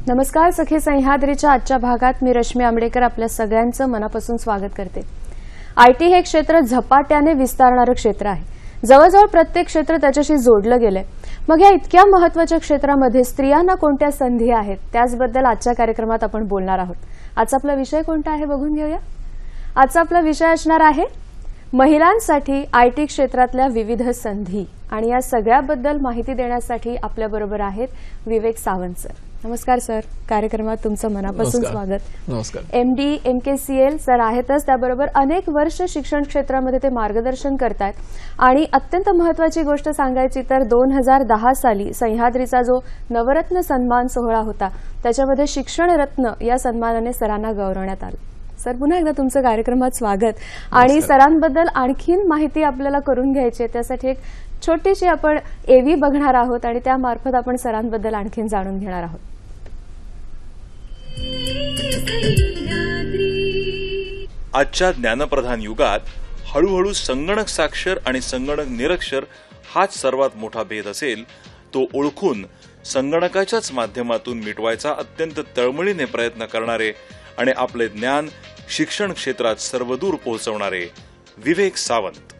नमस्कार. सखी सह्याद्रीच्या आजच्या भागात मी रश्मी आंबेडकर आपल्या सगळ्यांचं मनापासून स्वागत करते. आयटी हे क्षेत्र झपाट्याने विस्तारणारं क्षेत्र आहे. जवळजवळ प्रत्येक क्षेत्र त्याच्याशी जोडलं गेलंय. मग या इतक्या महत्त्वाच्या क्षेत्रामध्ये स्त्रियांना कोणत्या संधी आहेत त्याचबद्दल आजच्या कार्यक्रमात आपण बोलणार आहोत. आजचा आपला विषय कोणता आहे बघून घेऊया. आजचा आपला विषय असणार आहे महिलांसाठी आयटी क्षेत्रातल्या विविध संधी. आणि या सगळ्याबद्दल माहिती देण्यासाठी आपल्याबरोबर आहेत विवेक सावंत सर. नमस्कार सर. कार्यक्रमात तुमचं मनापासून स्वागत. नमस्कार. MD MKCL सर आहेतच, त्याबरोबर अनेक वर्ष शिक्षण क्षेत्रामध्ये ते मार्गदर्शन करतात. आणि अत्यंत महत्त्वाची गोष्ट सांगायची तर 2010 साली सह्याद्रीचा जो नवरत्न सन्मान सोहळा होता त्याच्यामध्ये शिक्षण रत्न या सन्मानाने सरांना गौरवण्यात आलं. सर पुन्हा एकदा तुमचं कार्यक्रमात स्वागत. आणि सरांबद्दल आणखीन माहिती आपल्याला करून घ्यायची आहे, त्यासाठी एक छोटीशी आपण एव्ही बघणार आहोत आणि त्यामार्फत आपण सरांबद्दल आणखीन जाणून घेणार आहोत. आजच्या ज्ञानप्रधान युगात हळूहळू संगणक साक्षर आणि संगणक निरक्षर हाच सर्वात मोठा भेद असेल तो ओळखून संगणकाच्याच माध्यमातून मिटवायचा अत्यंत तळमळीने प्रयत्न करणारे आणि आपले ज्ञान शिक्षण क्षेत्रात सर्वदूर पोहोचवणारे विवेक सावंत.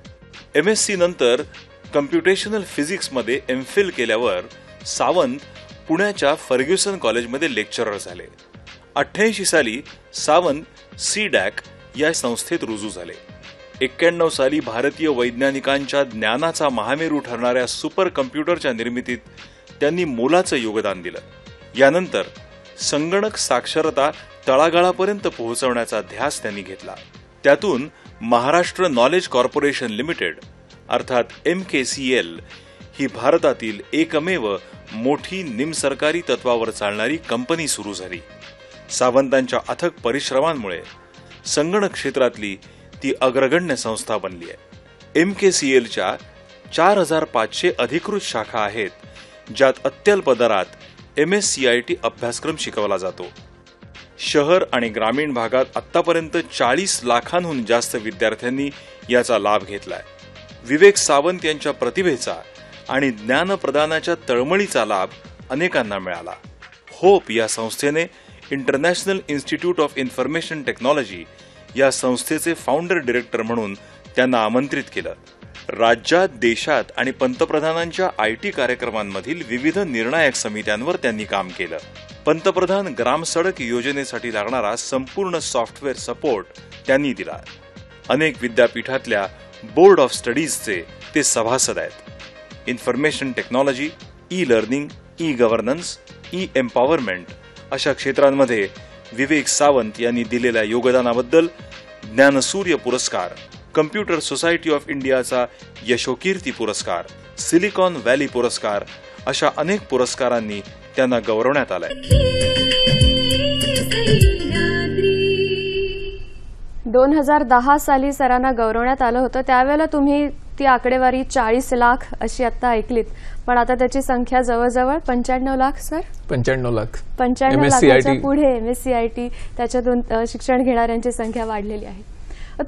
MSc नंतर कम्प्युटेशनल फिजिक्समध्ये MPhil केल्यावर सावंत पुण्याच्या फर्ग्युसन कॉलेजमध्ये लेक्चरर झाले. 88 साली सावंत CDAC या संस्थेत रुजू झाले. 91 साली भारतीय वैज्ञानिकांच्या ज्ञानाचा महामेरू ठरणाऱ्या सुपर कम्प्युटरच्या निर्मितीत त्यांनी मोलाचं योगदान दिलं. यानंतर संगणक साक्षरता तळागाळापर्यंत पोहोचवण्याचा ध्यास त्यांनी घेतला. त्यातून महाराष्ट्र नॉलेज कॉर्पोरेशन लिमिटेड अर्थात MKCL ही भारतातील एकमेव मोठी निमसरकारी तत्वावर चालणारी कंपनी सुरू झाली. सावंतांच्या अथक परिश्रमांमुळे संगणक क्षेत्रातली ती अग्रगण्य संस्था बनली आहे. MKCLच्या 4500 अधिकृत शाखा आहेत, ज्यात अत्यल्प दरात MSCIT अभ्यासक्रम शिकवला जातो. शहर आणि ग्रामीण भागात आतापर्यंत 40 लाखांहून जास्त विद्यार्थ्यांनी याचा लाभ घेतलाय. विवेक सावंत यांच्या प्रतिभेचा आणि ज्ञानप्रदानाच्या तळमळीचा लाभ अनेकांना मिळाला. होप या संस्थेने international institute of information technology या संस्थेचे फाउंडर डायरेक्टर म्हणून त्यांना आमंत्रित केलं. राज्यात, देशात आणि पंतप्रधानांच्या IT कार्यक्रमांमधील विविध निर्णायक समित्यांवर त्यांनी काम केलं. पंतप्रधान ग्राम सडक योजनेसाठी लागणारा संपूर्ण सॉफ्टवेअर सपोर्ट त्यांनी दिला. अनेक विद्यापीठातल्या बोर्ड ऑफ स्टडीजचे ते सभासद आहेत. Information technology, e-learning, e-governance, e-empowerment अशा क्षेत्रांमध्ये विवेक सावंत यांनी दिलेल्या योगदानाबद्दल ज्ञानसूर्य पुरस्कार, कम्प्युटर सोसायटी ऑफ इंडियाचा यशोकीर्ती पुरस्कार, सिलिकॉन व्हॅली पुरस्कार अशा अनेक पुरस्कारांनी त्यांना गौरवण्यात आलंय. 2010 साली सरांना गौरवण्यात आलं होतं. त्यावेळेला तुम्ही ती आकडेवारी 40 लाख अशी आता ऐकलीत, पण आता त्याची संख्या जवळजवळ 95 लाख. सर 95 लाख. 95 लाखाच्या पुढे MSCIT त्याच्यातून शिक्षण घेणाऱ्यांची संख्या वाढलेली आहे.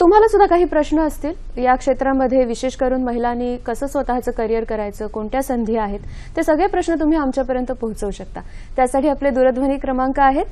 तुम्हाला सुद्धा काही प्रश्न असतील या क्षेत्रामध्ये, विशेष करून महिलांनी कसं स्वतःचं करिअर करायचं, कोणत्या संधी आहेत, ते सगळे प्रश्न तुम्ही आमच्यापर्यंत पोहोचवू शकता. त्यासाठी आपले दूरध्वनी क्रमांक आहेत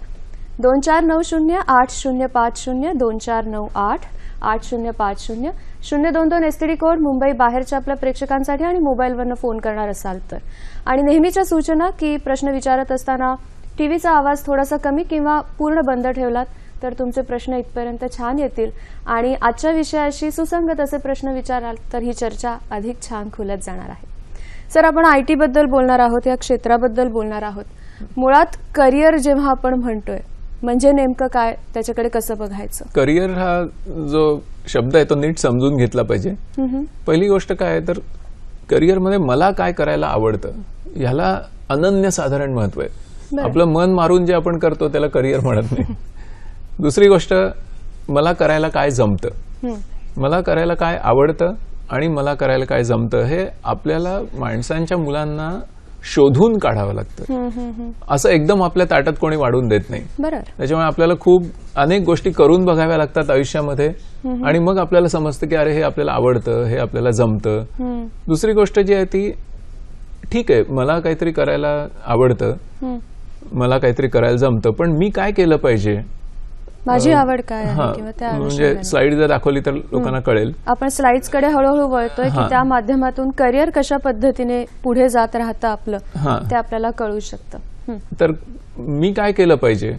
24908050, 24988050, 022 STD कोड मुंबई बाहेरच्या आपल्या प्रेक्षकांसाठी आणि मोबाईलवरनं फोन करणार असाल तर. आणि नेहमीच्या सूचना की प्रश्न विचारत असताना टीव्हीचा आवाज थोडासा कमी किंवा पूर्ण बंद ठेवलात तर तुमचे प्रश्न इथपर्यंत छान येतील आणि आजच्या विषयाशी सुसंगत असे प्रश्न विचाराल तर ही चर्चा अधिक छान खुलत जाणार आहे. सर आपण IT बद्दल बोलणार आहोत, या क्षेत्राबद्दल बोलणार आहोत. मुळात करिअर जेव्हा आपण म्हणतोय म्हणजे नेमकं काय, त्याच्याकडे कसं बघायचं? करिअर हा जो शब्द आहे तो नीट समजून घेतला पाहिजे. पहिली गोष्ट काय आहे तर करिअरमध्ये मला काय करायला आवडतं ह्याला अनन्यसाधारण महत्व आहे. आपलं मन मारून जे आपण करतो त्याला करिअर म्हणत नाही. दुसरी गोष्ट मला करायला काय जमतं, मला करायला काय आवडतं आणि मला करायला काय जमतं हे आपल्याला माणसांच्या मुलांना शोधून काढावं लागतं. असं एकदम आपल्या ताटात कोणी वाढून देत नाही. त्याच्यामुळे आपल्याला खूप अनेक गोष्टी करून बघाव्या लागतात आयुष्यामध्ये आणि मग आपल्याला समजतं की अरे हे आपल्याला आवडतं, हे आपल्याला जमतं. दुसरी गोष्ट जी आहे ती ठीक आहे मला काहीतरी करायला आवडतं मला काहीतरी करायला जमतं, पण मी काय केलं पाहिजे, माझी आवड काय आहे हा, किंवा त्या म्हणजे अनुषंगाने. स्लाइड जर दाखवली तर लोकांना कळेल. आपण स्लाइड्स कडे हळूहळू वळतोय की हा. त्या माध्यमातून करिअर कशा पद्धतीने पुढे जात राहतं आपलं हा. ते आपल्याला कळू शकतं. तर मी काय केलं पाहिजे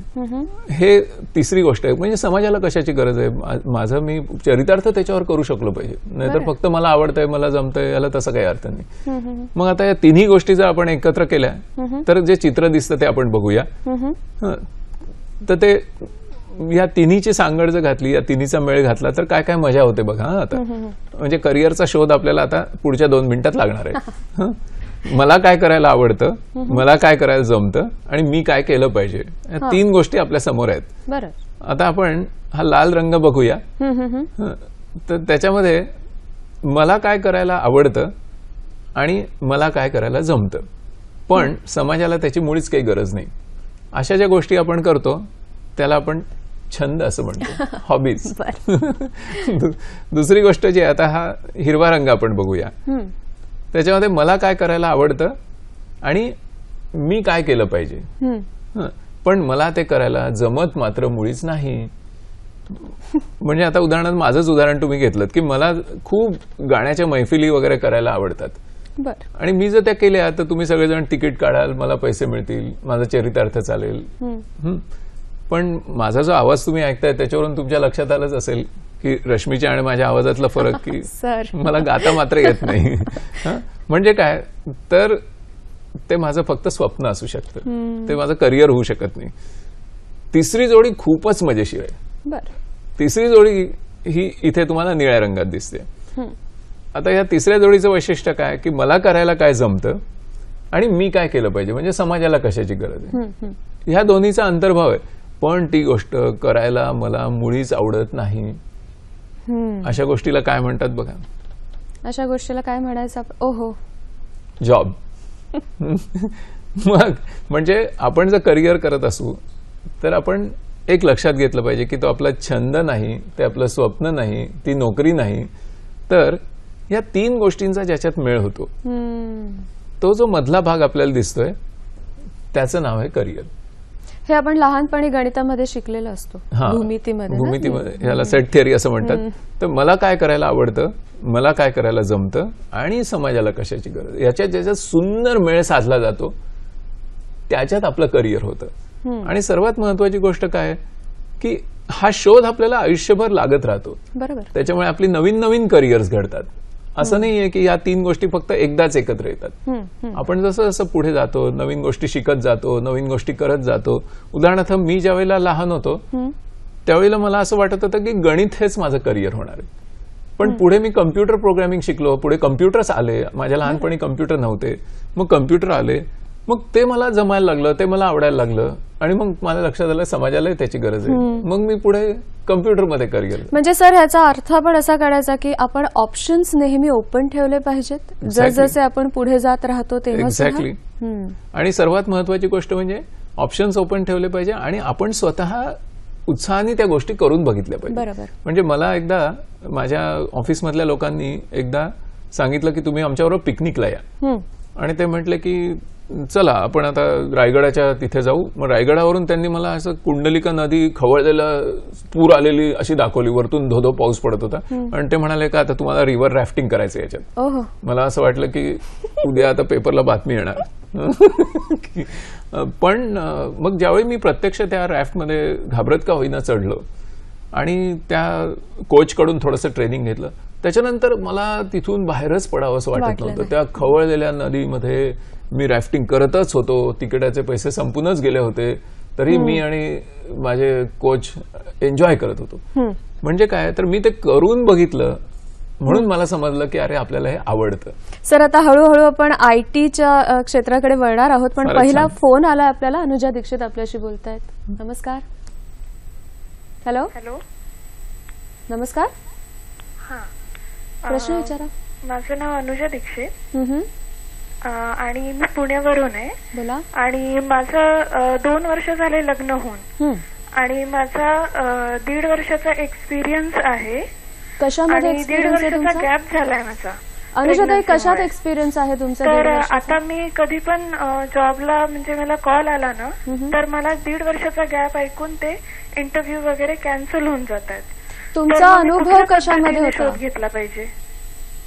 हे तिसरी गोष्ट आहे. म्हणजे समाजाला कशाची गरज आहे, माझं मी चरितार्थ त्याच्यावर करू शकलो पाहिजे, नाहीतर फक्त मला आवडतंय, मला जमतंय, याला तसं काही अर्थ नाही. मग आता या तिन्ही गोष्टी जर आपण एकत्र केल्या तर जे चित्र दिसतं ते आपण बघूया. तर ते या तिन्हीची सांगड जर घातली, या तिन्हीचा मेळ घातला तर काय काय मजा होते बघा. आता म्हणजे करिअरचा शोध आपल्याला आता पुढच्या 2 मिनिटात लागणार आहे. मला काय करायला आवडतं, मला काय करायला जमतं आणि मी काय केलं पाहिजे, या 3 गोष्टी आपल्या समोर आहेत. बरं. आता आपण हा लाल रंग बघूया. तर त्याच्यामध्ये मला काय करायला आवडतं आणि मला काय करायला जमतं, पण समाजाला त्याची मुळीच काही गरज नाही. अशा ज्या गोष्टी आपण करतो त्याला आपण छंद असं म्हणतो, हॉबीज. दुसरी गोष्ट जी आहे, आता हा हिरवा रंग आपण बघूया. त्याच्यामध्ये मला काय करायला आवडतं आणि मी काय केलं पाहिजे, पण मला ते करायला जमत मात्र मुळीच नाही. म्हणजे आता उदाहरणार्थ माझंच उदाहरण तुम्ही घेतलं की मला खूप गाण्याच्या मैफिली वगैरे करायला आवडतात. आणि मी जर त्या केल्या तर तुम्ही सगळेजण तिकीट काढाल, मला पैसे मिळतील, माझा चरितार्थ चालेल. पण माझा जो आवाज तुम्ही ऐकताय त्याच्यावरून तुमच्या लक्षात आलंच असेल की रश्मीच्या आणि माझ्या आवाजातला फरक, की मला गाता मात्र येत नाही. म्हणजे काय, तर ते माझं फक्त स्वप्न असू शकतं, ते माझं करिअर होऊ शकत नाही. तिसरी जोडी खूपच मजेशीर आहे. तिसरी जोडी ही इथे तुम्हाला निळ्या रंगात दिसते. आता या तिसऱ्या जोडीचं वैशिष्ट्य काय की मला करायला काय जमतं आणि मी काय केलं पाहिजे, म्हणजे समाजाला कशाची गरज आहे. ह्या दोन्हीचा अंतर्भाव आहे. पण ती गोष्ट करायला मला मुळीच आवडत नाही. अशा गोष्टीला काय म्हणतात बघा. अशा गोष्टीला काय म्हणायचं, ओहो, जॉब. मग म्हणजे आपण जर करिअर करत असू तर आपण एक लक्षात घेतलं पाहिजे की तो आपला छंद नाही, ते आपलं स्वप्न नाही, ती नोकरी नाही, तर या 3 गोष्टींचा ज्याच्यात मेळ होतो तो जो मधला भाग आपल्याला दिसतोय त्याचं नाव आहे करिअर. हे आपण लहानपणी गणितामध्ये शिकलेलं असतो, भूमितीमध्ये. याला सेट थिअरी असं म्हणतात. तर मला काय करायला आवडतं, मला काय करायला जमतं आणि समाजाला कशाची गरज, याच्यात ज्याच्यात सुंदर मेळ साधला जातो त्याच्यात आपलं करिअर होतं. आणि सर्वात महत्वाची गोष्ट काय की हा शोध आपल्याला आयुष्यभर लागत राहतो. बरोबर. त्याच्यामुळे आपली नवीन नवीन करिअर्स घडतात. असं नाहीये की या 3 गोष्टी फक्त एकदाच एकत्र येतात. आपण जसं जसं पुढे जातो, नवीन गोष्टी शिकत जातो, नवीन गोष्टी करत जातो. उदाहरणार्थ मी ज्या वेळेला लहान होतो त्यावेळेला मला असं वाटत होतं की गणित हेच माझं करिअर होणार आहे. पण पुढे मी कम्प्युटर प्रोग्रॅमिंग शिकलो, पुढे कम्प्युटर्स आले. माझ्या लहानपणी कम्प्युटर नव्हते, मग कम्प्युटर आले, मग ते मला जमायला लागलं, ते मला आवडायला लागलं आणि मग मला लक्षात आलं समाजालाही त्याची गरज आहे. मग मी पुढे कम्प्युटरमध्ये करिअर. म्हणजे सर ह्याचा अर्थ पण असा काढायचा की आपण ऑप्शन्स नेहमी ओपन ठेवले पाहिजेत जसजसे आपण पुढे जात राहतो तेव्हा. एक्झॅक्टली. आणि सर्वात महत्वाची गोष्ट म्हणजे ऑप्शन्स ओपन ठेवले पाहिजे आणि आपण स्वतः उत्साहाने त्या गोष्टी करून बघितल्या पाहिजे. म्हणजे मला एकदा माझ्या ऑफिसमधल्या लोकांनी एकदा सांगितलं की तुम्ही आमच्याबरोबर पिकनिकला या. आणि ते म्हटले की चला आपण आता रायगडाच्या तिथे जाऊ. मग रायगडावरून त्यांनी मला असं कुंडलिका नदी खवळलेला, पूर आलेली अशी दाखवली, वरतून धोधो पाऊस पडत होता. आणि ते म्हणाले का आता तुम्हाला रिव्हर राफ्टिंग करायचं याच्यात. मला असं वाटलं की उद्या आता पेपरला बातमी येणार. पण मग ज्यावेळी मी प्रत्यक्ष त्या रॅफ्टमध्ये घाबरत का होईना चढलो आणि त्या कोचकडून थोडंसं ट्रेनिंग घेतलं, त्याच्यानंतर मला तिथून बाहेरच पडावं असं वाटत नव्हतं. त्या खवळलेल्या नदीमध्ये मी रॅफ्टिंग करतच होतो. तिकिटाचे पैसे संपूनच गेले होते तरी मी आणि माझे कोच एन्जॉय करत होतो. म्हणजे काय, तर मी ते करून बघितलं म्हणून मला समजलं की अरे आपल्याला हे आवडतं. सर आता हळूहळू आपण आयटीच्या क्षेत्राकडे वळणार आहोत, पण पहिला फोन आला आपल्याला. अनुजा दीक्षित आपल्याशी बोलतायत. नमस्कार. हॅलो. नमस्कार. प्रश्न विचारा. माझं नाव अनुजा दीक्षित आणि मी पुण्यावरून आहे. बोला. आणि माझं 2 वर्ष झाले लग्न होऊन आणि माझा 1.5 वर्षाचा एक्सपिरियन्स आहे. कशामध्ये? 1.5 वर्षाचा गॅप झालाय माझा. अनुजाताई, कशात एक्सपिरियन्स आहे तुमचा? तर 1.5 वर्षाचा? आता मी कधी पण जॉबला म्हणजे मला कॉल आला ना तर मला 1.5 वर्षाचा गॅप ऐकून ते इंटरव्ह्यू वगैरे कॅन्सल होऊन जातात. तुमचा अनुभव कशामध्ये होता? शोध घेतला पाहिजे.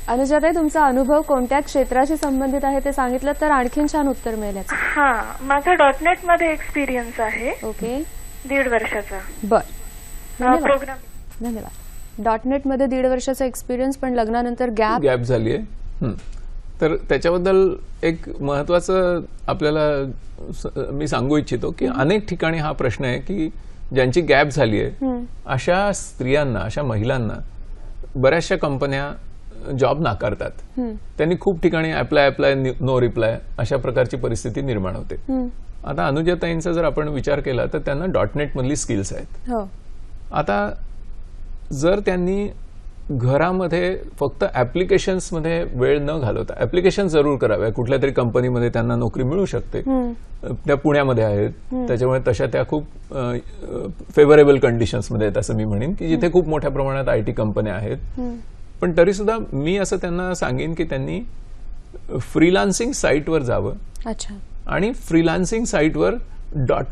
अनुजाताई, तुमचा अनुभव कोणत्या क्षेत्राशी संबंधित आहे ते सांगितलं तर आणखीन छान उत्तर मिळेल याचं. हा, माझा .NET मध्ये एक्सपिरियन्स आहे. ओके. 1.5 वर्षाचा. बर, प्रोग्राम. धन्यवाद. .NET मध्ये 1.5 वर्षाचा एक्सपिरियन्स, पण लग्नानंतर गॅप झाली आहे. तर त्याच्याबद्दल एक महत्वाचं आपल्याला मी सांगू इच्छितो की अनेक ठिकाणी हा प्रश्न आहे की ज्यांची गॅप झाली आहे अशा स्त्रियांना, अशा महिलांना बऱ्याचशा कंपन्या जॉब नाकारतात. त्यांनी खूप ठिकाणी अप्लाय नो रिप्लाय अशा प्रकारची परिस्थिती निर्माण होते. आता अनुजाताईंचा जर आपण विचार केला तर त्यांना .NET मधली स्किल्स आहेत. आता जर त्यांनी घरामध्ये फक्त ऍप्लिकेशन्स मध्ये वेळ न घालवता, ऍप्लिकेशन जरूर कराव्या, कुठल्या तरी कंपनीमध्ये त्यांना नोकरी मिळू शकते, त्या पुण्यामध्ये आहेत, त्याच्यामुळे तशा त्या खूप फेवरेबल कंडिशन्समध्ये आहेत असं मी म्हणेन की जिथे खूप मोठ्या प्रमाणात IT कंपन्या आहेत. पण तरी सुद्धा मी असं त्यांना सांगेन की त्यांनी फ्रीलान्सिंग साईटवर जावं. अच्छा. आणि फ्रीलान्सिंग साईटवर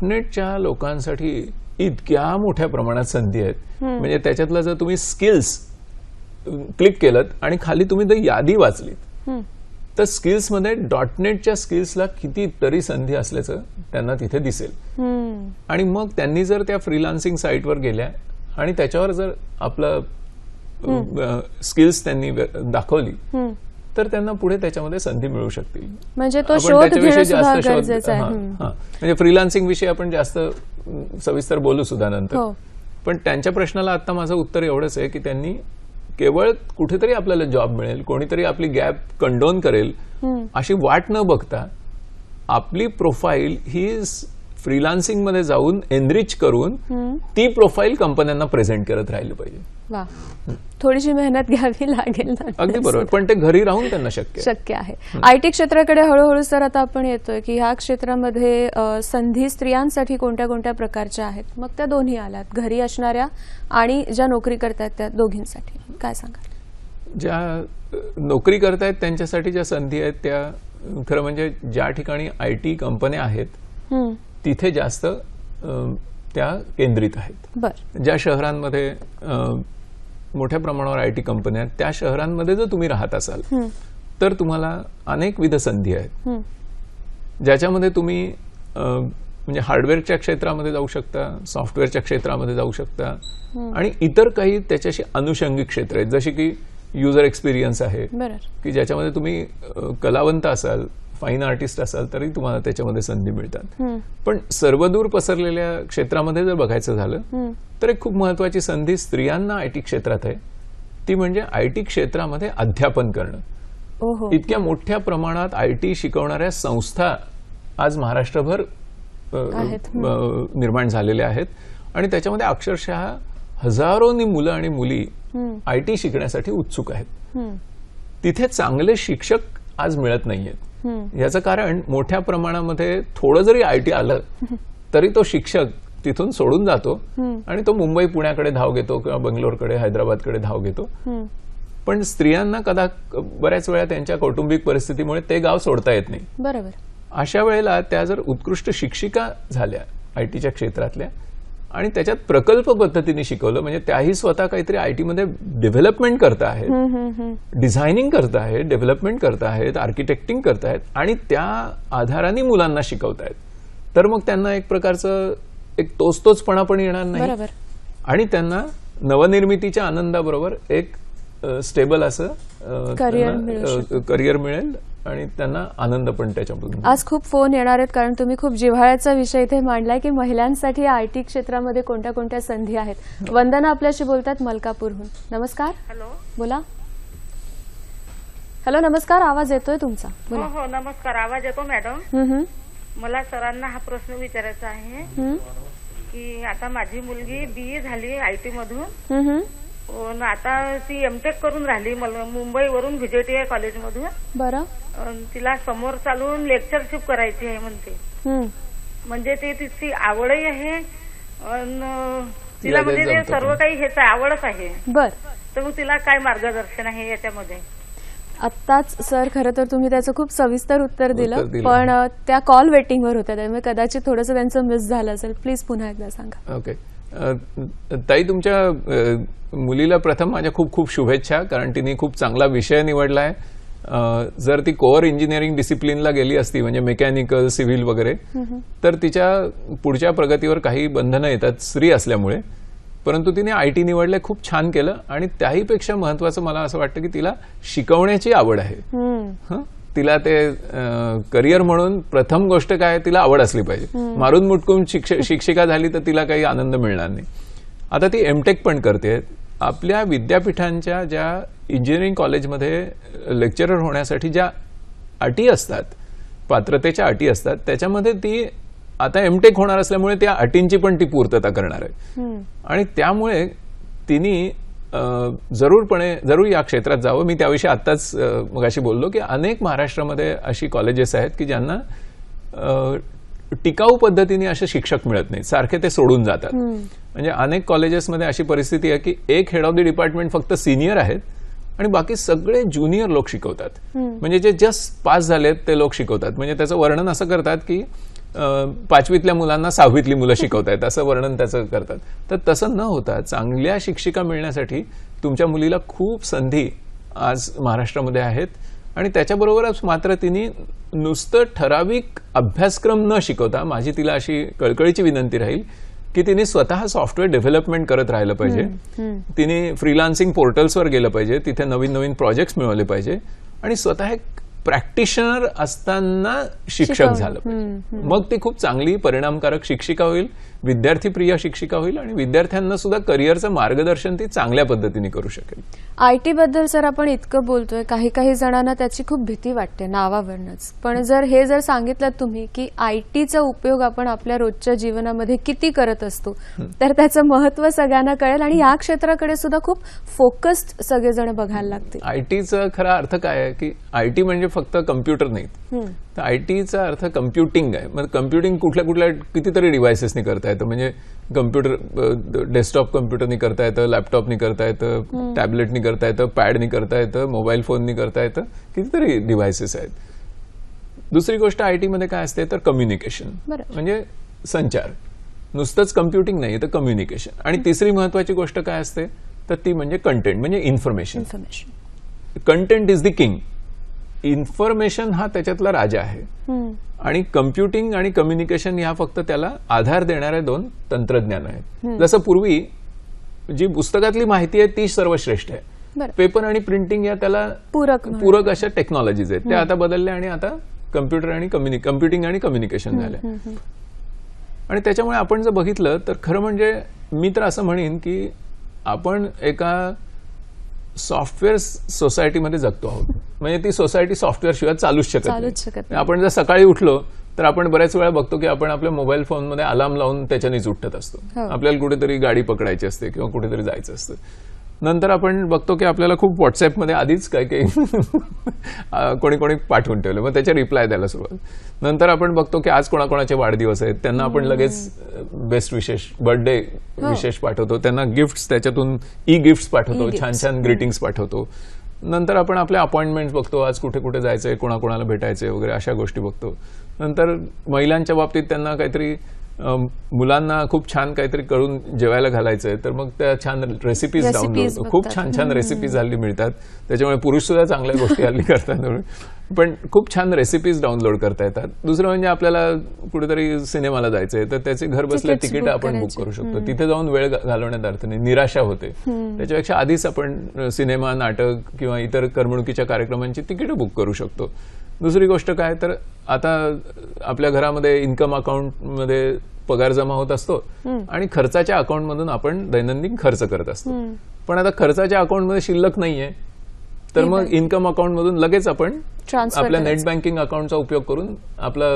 .NETच्या लोकांसाठी इतक्या मोठ्या प्रमाणात संधी आहेत. म्हणजे त्याच्यातलं जर तुम्ही स्किल्स क्लिक केलं आणि खाली तुम्ही जर यादी वाचलीत तर स्किल्समध्ये .NETच्या स्किल्सला कितीतरी संधी असल्याचं त्यांना तिथे दिसेल. आणि मग त्यांनी जर त्या फ्रीलान्सिंग साईटवर गेल्या आणि त्याच्यावर जर आपलं स्किल्स त्यांनी दाखवली तर त्यांना पुढे त्याच्यामध्ये संधी मिळू शकतील. म्हणजे तो शोध घेणं सुद्धा गरजेचं आहे. म्हणजे फ्रीलान्सिंग विषयी आपण जास्त सविस्तर बोलू सुद्धा नंतर. पण त्यांच्या प्रश्नाला आता माझं उत्तर एवढंच आहे की त्यांनी केवळ कुठेतरी आपल्याला जॉब मिळेल, कोणीतरी आपली गॅप कंडोन करेल अशी वाट न बघता आपली प्रोफाईल ही फ्रीलान्सिंग मध्ये जाऊन एनरिच करून ती प्रोफाईल कंपन्यांना प्रेझेंट करत राहिली पाहिजे. वा, थोडीशी मेहनत घ्यावी लागेल. अगदी बरोबर, पण ते घरी राहून त्यांना शक्य आहे. IT क्षेत्राकडे हळूहळू सर आता आपण येतोय की ह्या क्षेत्रामध्ये संधी स्त्रियांसाठी कोणत्या कोणत्या प्रकारच्या आहेत? मग त्या दोन्ही आल्यात, घरी असणाऱ्या आणि ज्या नोकरी करतायत त्या दोघींसाठी काय सांगाल? ज्या नोकरी करतायत त्यांच्यासाठी ज्या संधी आहेत त्या खरं म्हणजे ज्या ठिकाणी IT कंपन्या आहेत तिथे जास्त त्या केंद्रित आहेत. ज्या शहरांमध्ये मोठ्या प्रमाणावर IT कंपन्या आहेत त्या शहरांमध्ये जर तुम्ही राहत असाल तर तुम्हाला अनेकविध संधी आहेत ज्याच्यामध्ये तुम्ही म्हणजे हार्डवेअरच्या क्षेत्रामध्ये जाऊ शकता, सॉफ्टवेअरच्या क्षेत्रामध्ये जाऊ शकता आणि इतर काही त्याच्याशी अनुषंगिक क्षेत्र आहेत जशी की युजर एक्सपिरियन्स आहे की ज्याच्यामध्ये तुम्ही कलावंत असाल, फाईन आर्टिस्ट असाल तरी तुम्हाला त्याच्यामध्ये संधी मिळतात. पण सर्वदूर पसरलेल्या क्षेत्रामध्ये जर बघायचं झालं तर एक खूप महत्वाची संधी स्त्रियांना IT क्षेत्रात आहे, ती म्हणजे IT क्षेत्रामध्ये अध्यापन करणं. इतक्या मोठ्या प्रमाणात IT शिकवणाऱ्या संस्था आज महाराष्ट्रभर निर्माण झालेल्या आहेत आणि त्याच्यामध्ये अक्षरशः हजारोनी मुलं आणि मुली IT शिकण्यासाठी उत्सुक आहेत. तिथे चांगले शिक्षक आज मिळत नाहीयेत. याचं कारण मोठ्या प्रमाणामध्ये थोडं जरी IT आलं तरी तो शिक्षक तिथून सोडून जातो आणि तो मुंबई पुण्याकडे धाव घेतो किंवा बंगलोरकडे, हैदराबादकडे धाव घेतो. पण स्त्रियांना बऱ्याच वेळा त्यांच्या कौटुंबिक परिस्थितीमुळे ते गाव सोडता येत नाही. बरोबर. अशा वेळेला त्या जर उत्कृष्ट शिक्षिका झाल्या ITच्या क्षेत्रातल्या आणि त्याच्यात प्रकल्प पद्धतीने शिकवलं म्हणजे त्याही स्वतः काहीतरी IT मध्ये डेव्हलपमेंट करत आहेत, डिझायनिंग करत आहेत, डेव्हलपमेंट करत आहेत, आर्किटेक्टिंग करत आहेत आणि त्या आधाराने मुलांना शिकवतायत तर मग त्यांना एक प्रकारचं एक तोचपणा पण येणार नाही आणि त्यांना नवनिर्मितीच्या आनंदाबरोबर एक स्टेबल असं करिअर मिळेल आणि त्यांना आनंद पण त्याच्यामधून. आज खूप फोन येणार आहेत कारण तुम्ही खूप जिव्हाळ्याचा विषय इथे मांडलाय की महिलांसाठी IT क्षेत्रामध्ये कोणत्या कोणत्या संधी आहेत. वंदना आपल्याशी बोलतात मलकापूरहून. नमस्कार. हॅलो, बोला. हॅलो, नमस्कार, आवाज येतोय तुमचा. हो नमस्कार, आवाज येतो मॅडम. मला सरांना हा प्रश्न विचारायचा आहे की आता माझी मुलगी BA झाली IT मधून, आता ती MTech करून राहिली मुंबईवरून VJTI कॉलेजमधून. बरं. तिला समोर चालून लेक्चरशिप करायची आहे म्हणते. म्हणजे ते तिची आवडही आहे तिला, म्हणजे ते सर्व काही ह्याच आवडच आहे. बर. तर मग तिला काय मार्गदर्शन आहे याच्यामध्ये? आत्ताच सर खरं तर तुम्ही त्याचं खूप सविस्तर उत्तर दिलं, दिलं. पण त्या कॉल वेटिंगवर होत्या, त्यामुळे कदाचित थोडंसं त्यांचं मिस झालं असेल. प्लीज पुन्हा एकदा सांगा. ओके. ताई, तुमच्या मुलीला प्रथम माझ्या खूप खूप शुभेच्छा, कारण तिने खूप चांगला विषय निवडला आहे. जर ती कोअर इंजिनिअरिंग डिसिप्लिनला गेली असती, म्हणजे मेकॅनिकल, सिव्हिल वगैरे, तर तिच्या पुढच्या प्रगतीवर काही बंधनं येतात स्त्री असल्यामुळे. परंतु तिने IT निवडलंय, खूप छान केलं. आणि त्याहीपेक्षा महत्वाचं मला असं वाटतं की तिला शिकवण्याची आवड आहे. तिला ते करिअर म्हणून प्रथम गोष्ट काय, तिला आवड असली पाहिजे. मारून मुटकून शिक्षिका झाली तर तिला काही आनंद मिळणार नाही. आता ती MTech पण करते. आपल्या विद्यापीठांच्या ज्या इंजिनिअरिंग कॉलेजमध्ये लेक्चरर होण्यासाठी ज्या अटी असतात, पात्रतेच्या अटी असतात, त्याच्यामध्ये ती आता MTech होणार असल्यामुळे त्या अटींची पण ती पूर्तता करणार आहे. आणि त्यामुळे तिने जरूर या क्षेत्रात जावं. मी त्याविषयी आत्ताच मगाशी बोललो की अनेक महाराष्ट्रामध्ये अशी कॉलेजेस आहेत की ज्यांना टिकाऊ पद्धतीने असे शिक्षक मिळत नाहीत, सारखे ते सोडून जातात. म्हणजे अनेक कॉलेजेसमध्ये अशी परिस्थिती आहे की एक हेड ऑफ द डिपार्टमेंट फक्त सिनियर आहेत आणि बाकी सगळे ज्युनियर लोक शिकवतात. म्हणजे जे जस्ट पास झालेत ते लोक शिकवतात. म्हणजे त्याचं वर्णन असं करतात की 5वीतल्या मुलांना 6वीतली मुलं शिकवतायत, असं वर्णन त्याचं करतात. तर तसं न होता चांगल्या शिक्षिका मिळण्यासाठी तुमच्या मुलीला खूप संधी आज महाराष्ट्रामध्ये आहेत. आणि त्याच्याबरोबरच मात्र तिने नुसतं ठराविक अभ्यासक्रम न शिकवता, माझी तिला अशी कळकळीची विनंती राहील की तिने स्वतः सॉफ्टवेअर डेव्हलपमेंट करत राहिलं पाहिजे. तिने फ्रीलान्सिंग पोर्टल्सवर गेलं पाहिजे, तिथे नवीन नवीन प्रोजेक्ट्स मिळवले पाहिजे आणि स्वतः एक प्रॅक्टिशनर असताना शिक्षक झालं पाहिजे. मग ती खूप चांगली परिणामकारक शिक्षिका होईल, विद्यार्थीप्रिय शिक्षिका होईल आणि विद्यार्थ्यांना सुद्धा करिअरचं मार्गदर्शन ती चांगल्या पद्धतीने करू शकेल. IT बद्दल सर आपण इतकं बोलतोय, काही जणांना त्याची खूप भीती वाटते नावावरनच. पण जर सांगितलं तुम्ही की ITचा उपयोग आपण आपल्या रोजच्या जीवनामध्ये किती करत असतो, तर त्याचं महत्व सगळ्यांना कळेल आणि या क्षेत्राकडे सुद्धा खूप फोकस्ड सगळेजण बघायला लागतील. ITचा खरा अर्थ काय आहे की IT म्हणजे फक्त कम्प्युटर नाही, तर ITचा अर्थ कम्प्युटिंग आहे. मग कम्प्युटिंग कुठल्या कितीतरी डिव्हायसेसनी करता येतं. म्हणजे कम्प्युटर, डेस्कटॉप कम्प्युटरनी करता येतं, लॅपटॉपनी करता येतं, टॅबलेटनी करता येतं, पॅडनी करता येतं, मोबाईल फोननी करता येतं, कितीतरी डिव्हायसेस आहेत. दुसरी गोष्ट IT मध्ये काय असते तर कम्युनिकेशन, म्हणजे संचार. नुसतंच कम्प्युटिंग नाही तर कम्युनिकेशन. आणि तिसरी महत्वाची गोष्ट काय असते तर ती म्हणजे कंटेंट, म्हणजे information. Content is the king. Information हा त्याच्यातला राजा आहे. आणि कम्प्युटिंग आणि कम्युनिकेशन ह्या फक्त त्याला आधार देणारे 2 तंत्रज्ञान आहेत. जसं पूर्वी जी पुस्तकातली माहिती आहे ती सर्वश्रेष्ठ आहे, पेपर आणि प्रिंटिंग या त्याला पूरक अशा टेक्नॉलॉजीज आहेत, त्या आता बदलल्या आणि आता कम्प्युटिंग आणि कम्युनिकेशन झाल्या. आणि त्याच्यामुळे आपण जर बघितलं तर खरं म्हणजे मी तर असं म्हणेन की आपण एका सॉफ्टवेअर सोसायटीमध्ये जगतो आहोत. म्हणजे ती सोसायटी सॉफ्टवेअर शिवाय चालूच शकत नाही. आपण जर सकाळी उठलो तर आपण बऱ्याच वेळा बघतो की आपण आपल्या मोबाईल फोनमध्ये अलार्म लावून त्याच्यानेच उठत असतो. आपल्याला कुठेतरी गाडी पकडायची असते किंवा कुठेतरी जायचं असतं. नंतर आपण बघतो की आपल्याला खूप व्हॉट्सअपमध्ये आधीच काही कोणी पाठवून ठेवलं, मग त्याचे रिप्लाय द्यायला सुरुवात. नंतर आपण बघतो की आज कोणाकोणाचे वाढदिवस आहेत, त्यांना आपण लगेच बेस्ट विशेष, बर्थडे विशेष पाठवतो, त्यांना गिफ्ट्स, त्याच्यातून गिफ्ट्स पाठवतो, छान छान ग्रीटिंग्स पाठवतो. नंतर आपण आपल्या अपॉइंटमेंट्स बघतो, आज कुठे कुठे जायचंय, कोणाकोणाला भेटायचंय वगैरे अशा गोष्टी बघतो. नंतर महिलांच्या बाबतीत त्यांना काहीतरी मुलांना खूप छान काहीतरी करून जेवायला घालायचंय, तर मग त्या छान रेसिपीज डाउनलोड, खूप छान रेसिपीज हल्ली मिळतात. त्याच्यामुळे पुरुष सुद्धा चांगल्या गोष्टी हल्ली करतात, पण खूप छान रेसिपीज डाउनलोड करता येतात. दुसरं म्हणजे आपल्याला कुठेतरी सिनेमाला जायचंय तर त्याचे घर बसल्या तिकीट आपण बुक करू शकतो. तिथे जाऊन वेळ घालवण्यात अर्थ नाही, निराशा होते. त्याच्यापेक्षा आधीच आपण सिनेमा, नाटक किंवा इतर करमणुकीच्या कार्यक्रमांची तिकीटं बुक करू शकतो. दुसरी गोष्ट काय तर आता आपल्या घरामध्ये इन्कम अकाउंटमध्ये पगार जमा होत असतो आणि खर्चाच्या अकाउंटमधून आपण दैनंदिन खर्च करत असतो. पण आता खर्चाच्या अकाउंटमध्ये शिल्लक नाहीये, तर मग इन्कम अकाउंटमधून लगेच आपण आपल्या नेट बँकिंग अकाउंटचा उपयोग करून आपला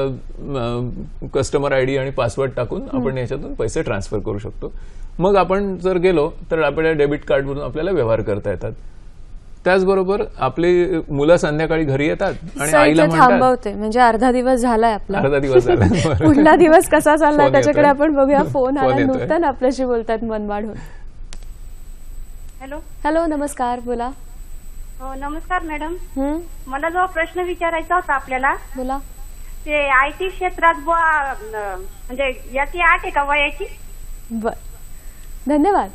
कस्टमर ID आणि पासवर्ड टाकून आपण याच्यातून पैसे ट्रान्सफर करू शकतो. मग आपण जर गेलो तर आपल्या डेबिट कार्डवरून आपल्याला व्यवहार करता येतात. त्याचबरोबर आपली मुलं संध्याकाळी घरी येतात आणि आईला थांबवते, म्हणजे अर्धा दिवस झालाय आपला, अर्धा दिवस झाला, पुढला दिवस कसा चाललाय त्याच्याकडे आपण बघूया. फोन आला, नूतन आपल्याशी बोलतात मनमाडहून. हॅलो. हॅलो, नमस्कार, बोला. नमस्कार मॅडम. हं, मला जो प्रश्न विचारायचा होता आपल्याला, बोला. ते IT क्षेत्रात म्हणजे याची अट आहे का वयाची? बर, धन्यवाद.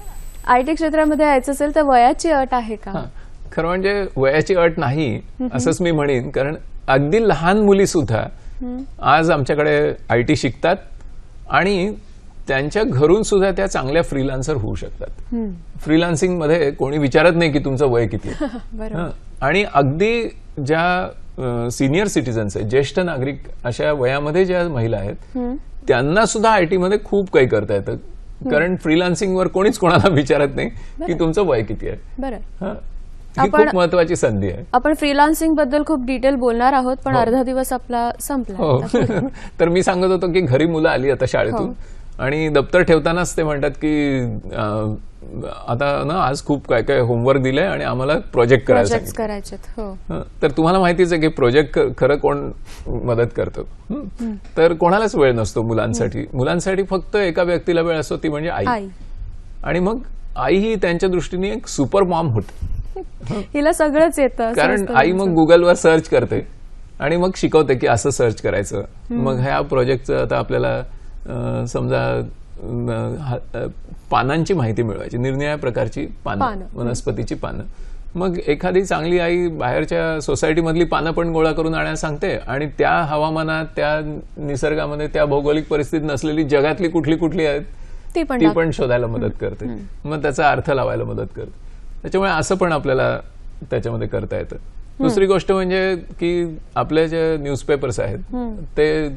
IT क्षेत्रामध्ये यायचं असेल तर वयाची अट आहे का? हा, खरं म्हणजे वयाची अट नाही असंच मी म्हणेन, कारण अगदी लहान मुली सुद्धा आज आमच्याकडे IT शिकतात आणि त्यांच्या घरून सुद्धा त्या चांगल्या फ्रीलान्सर होऊ शकतात. फ्रीलान्सिंग मध्ये कोणी विचारत नाही की तुमचं वय किती आहे. बरोबर. आणि अगदी ज्या सिनियर सिटीजन्स आहेत, ज्येष्ठ नागरिक, अशा वयामध्ये ज्या महिला आहेत त्यांना सुद्धा IT मध्ये खूप काही करता येतं, कारण फ्रीलान्सिंगवर कोणीच कोणाला विचारत नाही की तुमचं वय किती आहे. बरं. हा, ही खूप महत्वाची संधी आहे. आपण फ्रीलान्सिंग बद्दल खूप डिटेल बोलणार आहोत, पण अर्धा दिवस आपला संपला. हो. तर मी सांगत होतो की घरी मुलं आली आता शाळेतून आणि दप्तर ठेवतानाच ते म्हणतात की आता ना आज खूप काय काय होमवर्क दिलंय आणि आम्हाला प्रोजेक्ट करायचे. तर तुम्हाला माहितीच आहे की प्रोजेक्ट खरं कोण मदत करतं. तर कोणालाच वेळ नसतो मुलांसाठी. मुलांसाठी फक्त एका व्यक्तीला वेळ असतो, ती म्हणजे आई. आणि मग आई ही त्यांच्या दृष्टीने एक सुपर मॉम होते. हिला सगळंच येतं, कारण आई मग गुगलवर सर्च करते आणि मग शिकवते की असं सर्च करायचं. मग ह्या प्रोजेक्टचं आता आपल्याला समजा पानांची माहिती मिळवायची, निरनिराळ्या प्रकारची पानं, वनस्पतीची पानं. मग एखादी चांगली आई बाहेरच्या सोसायटीमधली पानं पण गोळा करून आणायला सांगते आणि त्या हवामानात, त्या निसर्गामध्ये, त्या भौगोलिक परिस्थितीत नसलेली जगातली कुठली कुठली आहेत ती पण शोधायला मदत करते. मग त्याचा अर्थ लावायला मदत करते. त्याच्यामुळे असं पण आपल्याला त्याच्यामध्ये करता येतं. दुसरी गोष्ट म्हणजे की आपले जे न्यूजपेपर्स आहेत ते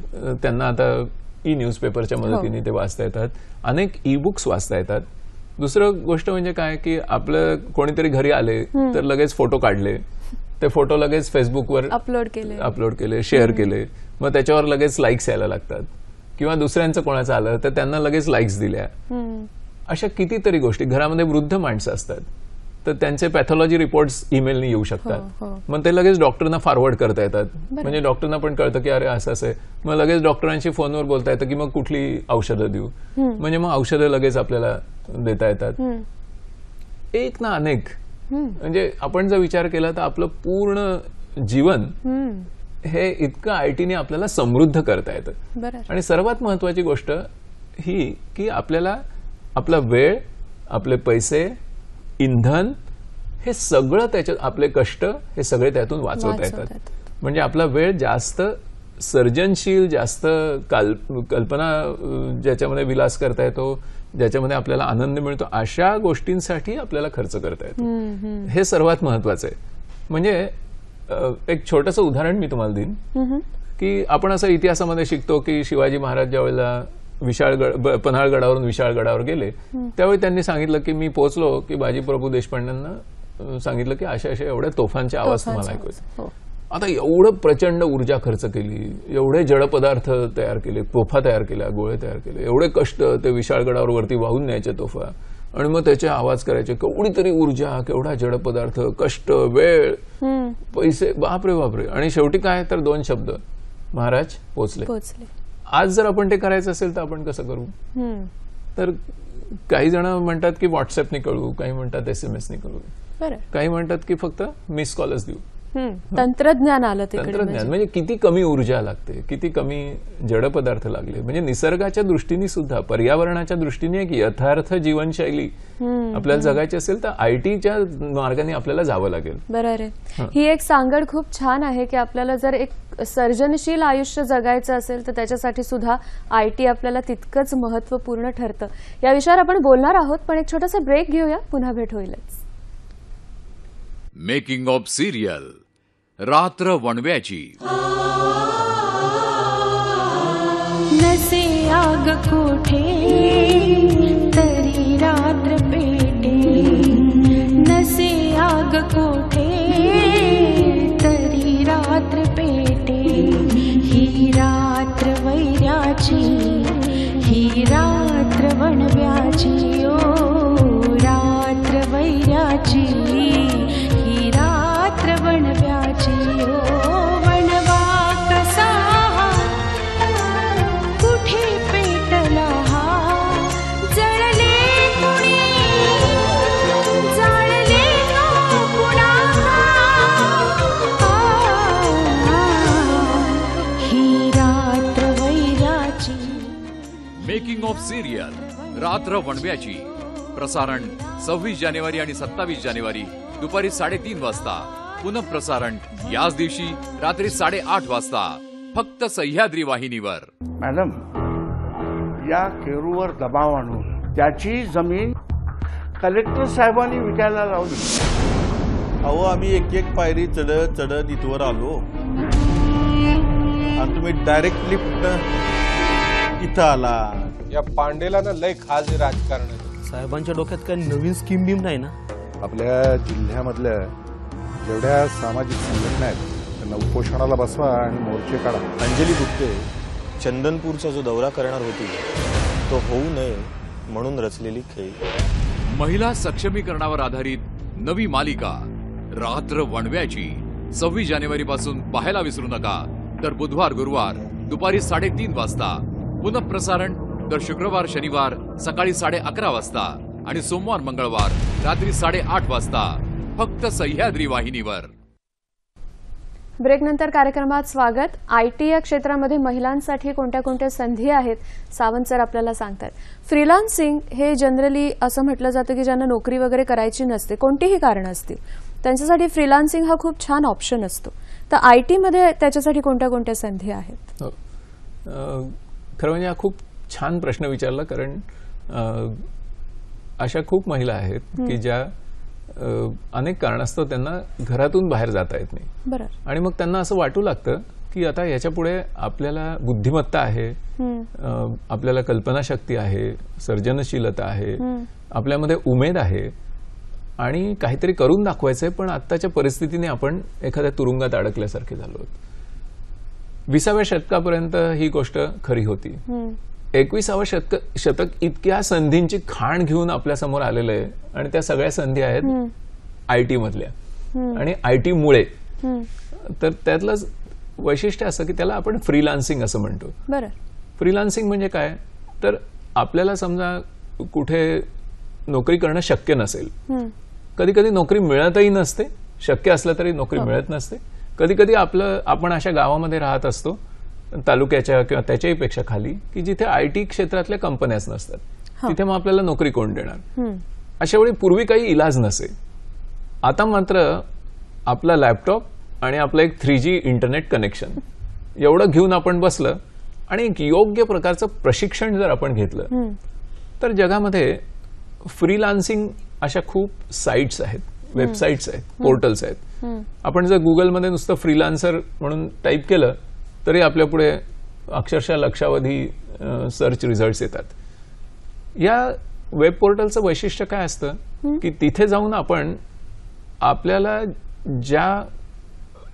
त्यांना आता न्यूजपेपरच्या मदतीने ते वाचता येतात. अनेक बुक्स वाचता येतात. दुसरं गोष्ट म्हणजे काय की आपलं कोणीतरी घरी आले तर लगेच फोटो काढले, ते फोटो लगेच फेसबुकवर अपलोड केले, शेअर केले, मग त्याच्यावर लगेच लाईक्स यायला लागतात. किंवा दुसऱ्यांचं कोणाचं आलं तर त्यांना लगेच लाईक्स दिल्या. अशा कितीतरी गोष्टी. घरामध्ये वृद्ध माणसं असतात तर त्यांचे पॅथॉलॉजी रिपोर्ट्स ईमेलने येऊ शकतात. मग ते लगेच डॉक्टरना फॉरवर्ड करता येतात. म्हणजे डॉक्टरना पण कळतं की अरे असं असं आहे. मग लगेच डॉक्टरांशी फोनवर बोलता येतं की मग कुठली औषधं देऊ. म्हणजे मग औषधं लगेच आपल्याला देता येतात. एक ना अनेक. म्हणजे आपण जर विचार केला तर आपलं पूर्ण जीवन हे इतकं IT ने आपल्याला समृद्ध करता येतं. आणि सर्वात महत्वाची गोष्ट ही की आपल्याला आपला वेळ, आपले पैसे, इंधन, हे सगळं त्याच्यात, आपले कष्ट हे सगळे त्यातून वाचवता येतात. म्हणजे आपला वेळ जास्त सर्जनशील, जास्त कल्पना ज्याच्यामध्ये विलास करता येतो, ज्याच्यामध्ये आपल्याला आनंद मिळतो, अशा गोष्टींसाठी आपल्याला खर्च करता येतो. हे सर्वात महत्वाचं आहे. म्हणजे एक छोटंसं उदाहरण मी तुम्हाला देईन की आपण असं इतिहासामध्ये शिकतो की शिवाजी महाराज ज्यावेळेला पन्हाळगडावरून विशाळगडावर गेले त्यावेळी त्यांनी सांगितलं की मी पोहोचलो की बाजीप्रभू देशपांड्यांना सांगितलं की अशा अशा एवढ्या तोफांचे आवाज तुम्हाला ऐकू येतात. आता एवढं प्रचंड ऊर्जा खर्च केली, एवढे जडपदार्थ तयार केले, तोफा तयार केल्या, गोळे तयार केले, एवढे कष्ट, ते विशाळगडावर वरती वाहून न्यायचे तोफा आणि मग त्याचे आवाज करायचे. केवढी तरी ऊर्जा, केवढा जडपदार्थ, कष्ट, वेळ, पैसे, बापरे बापरे. आणि शेवटी काय तर 2 शब्द, महाराज पोचले. आज जर आपण ते करायचं असेल तर आपण कसं करू? तर काही जण म्हणतात की व्हॉट्सअपने कळवू, काही म्हणतात SMS ने कळवू, काही म्हणतात की फक्त मिस कॉलच देऊ. तंत्रज्ञान आलं. तंत्रज्ञान म्हणजे किती कमी ऊर्जा लागते, किती कमी जडपदार्थ लागले. म्हणजे निसर्गाच्या दृष्टीने सुद्धा, पर्यावरणाच्या दृष्टीने एक यथार्थ जीवनशैली आपल्याला जगायची असेल तर ITच्या मार्गाने आपल्याला जावं लागेल. बरोबर आहे. ही एक सांगड खूप छान आहे की आपल्याला जर एक सर्जनशील आयुष्य जगायचं असेल तर त्याच्यासाठी सुद्धा IT आपल्याला तितकंच महत्वपूर्ण ठरतं. या विषयावर आपण बोलणार आहोत, पण एक छोटासा ब्रेक घेऊया, पुन्हा भेट होईलच. मेकिंग ऑफ सिरियल रात्र वणव्याची. नसे आग कोठे तरी रात्र पेटे, नसे आग कोठे तरी रात्र पेटे. ही रात्र वैराची, ही रात्र वणव्याची, ओ रात्र वैराची, ही रात्र वणव्याची. ओ वणवा कसा कुठे पेटला हा, जळले कुणी जाळले कुणा मेकिंग ऑफ सिरियल रात्र वणव्याची प्रसारण 26 जानेवारी आणि 27 जानेवारी दुपारी 3:30 वाजता. पुनःप्रसारण याच दिवशी रात्री 8:30 वाजता फक्त सह्याद्री वाहिनीवर. मॅडम, या केरूवर दबाव आणून त्याची जमीन कलेक्टर साहेबांनी विकायला लावली. अहो, आम्ही एक पायरी चढत चढत इथवर आलो आणि तुम्ही डायरेक्ट लिफ्ट इथं आला. या पांडेला ना लय खास राजकारण आहे. साहेबांच्या डोक्यात काही नवीन स्कीम बिम नाही ना? आपल्या जिल्ह्यामधल्या जेवढ्या सामाजिक संघटना आहेत त्यांना उपोषणाला बसवा आणि मोर्चे काढा. अंजली गुप्ते चंदनपूरचा जो दौरा करणार होती तो होऊ नये म्हणून रचलेली खेळ. महिला सक्षमीकरणावर आधारित नवी मालिका रात्र वणव्याची 26 जानेवारी पासून पाहायला विसरू नका. तर बुधवार गुरुवार दुपारी 3:30 वाजता. पुनःप्रसारण तर शुक्रवार शनिवार सकाळी 11:30 वाजता आणि सोमवार मंगळवार रात्री 8:30 वाजता फक्त सह्याद्री वाहिनीवर. ब्रेकनंतर कार्यक्रमात स्वागत. आयटी या क्षेत्रामध्ये महिलांसाठी कोणत्या कोणत्या संधी आहेत सावंत सर आपल्याला सांगतात. फ्रीलान्सिंग हे जनरली असं म्हटलं जातं की ज्यांना नोकरी वगैरे करायची नसते, कोणतीही कारणं असतील, त्यांच्यासाठी फ्रीलान्सिंग हा खूप छान ऑप्शन असतो. तर आयटी मध्ये त्याच्यासाठी कोणत्या कोणत्या संधी आहेत? खरं म्हणजे हा खूप छान प्रश्न विचारला. कारण अशा खूप महिला आहेत की ज्या अनेक कारणास्तव त्यांना घरातून बाहेर जाता येत नाही. आणि मग त्यांना असं वाटू लागतं की आता याच्यापुढे आपल्याला बुद्धिमत्ता आहे, आपल्याला कल्पनाशक्ती आहे, सर्जनशीलता आहे, आपल्यामध्ये उमेद आहे आणि काहीतरी करून दाखवायचंय, पण आत्ताच्या परिस्थितीने आपण एखाद्या तुरुंगात अडकल्यासारखे झालो. 20व्या शतकापर्यंत ही गोष्ट खरी होती. 21वं शतक इतक्या संधींची खाण घेऊन आपल्या समोर आलेलं आहे आणि त्या सगळ्या संधी आहेत आयटी मधल्या आणि आयटी मुळे. तर त्यातलं वैशिष्ट्य असं की त्याला आपण फ्रीलान्सिंग असं म्हणतो. फ्रीलान्सिंग म्हणजे काय, तर आपल्याला समजा कुठे नोकरी करणं शक्य नसेल, कधी कधी नोकरी मिळतही नसते, शक्य असलं तरी नोकरी मिळत नसते. कधी कधी आपण अशा गावामध्ये राहत असतो तालुक्याच्या किंवा त्याच्याही पेक्षा खाली की जिथे आयटी क्षेत्रातल्या कंपन्याच नसतात. तिथे मग आपल्याला नोकरी कोण देणार? अशा वेळी पूर्वी काही इलाज नसे. आता मात्र आपला लॅपटॉप आणि आपलं एक 3G इंटरनेट कनेक्शन एवढं घेऊन आपण बसलं आणि एक योग्य प्रकारचं प्रशिक्षण जर आपण घेतलं तर जगामध्ये फ्रीलान्सिंग अशा खूप साईट्स आहेत, वेबसाईट्स आहेत, पोर्टल्स आहेत. आपण जर गुगलमध्ये नुसतं फ्रीलान्सर म्हणून टाईप केलं तरी आपल्या पुढे अक्षरशः लक्षावधी सर्च रिझल्ट्स येतात. या वेब पोर्टलचं वैशिष्ट्य काय असतं की तिथे जाऊन आपण आपल्याला ज्या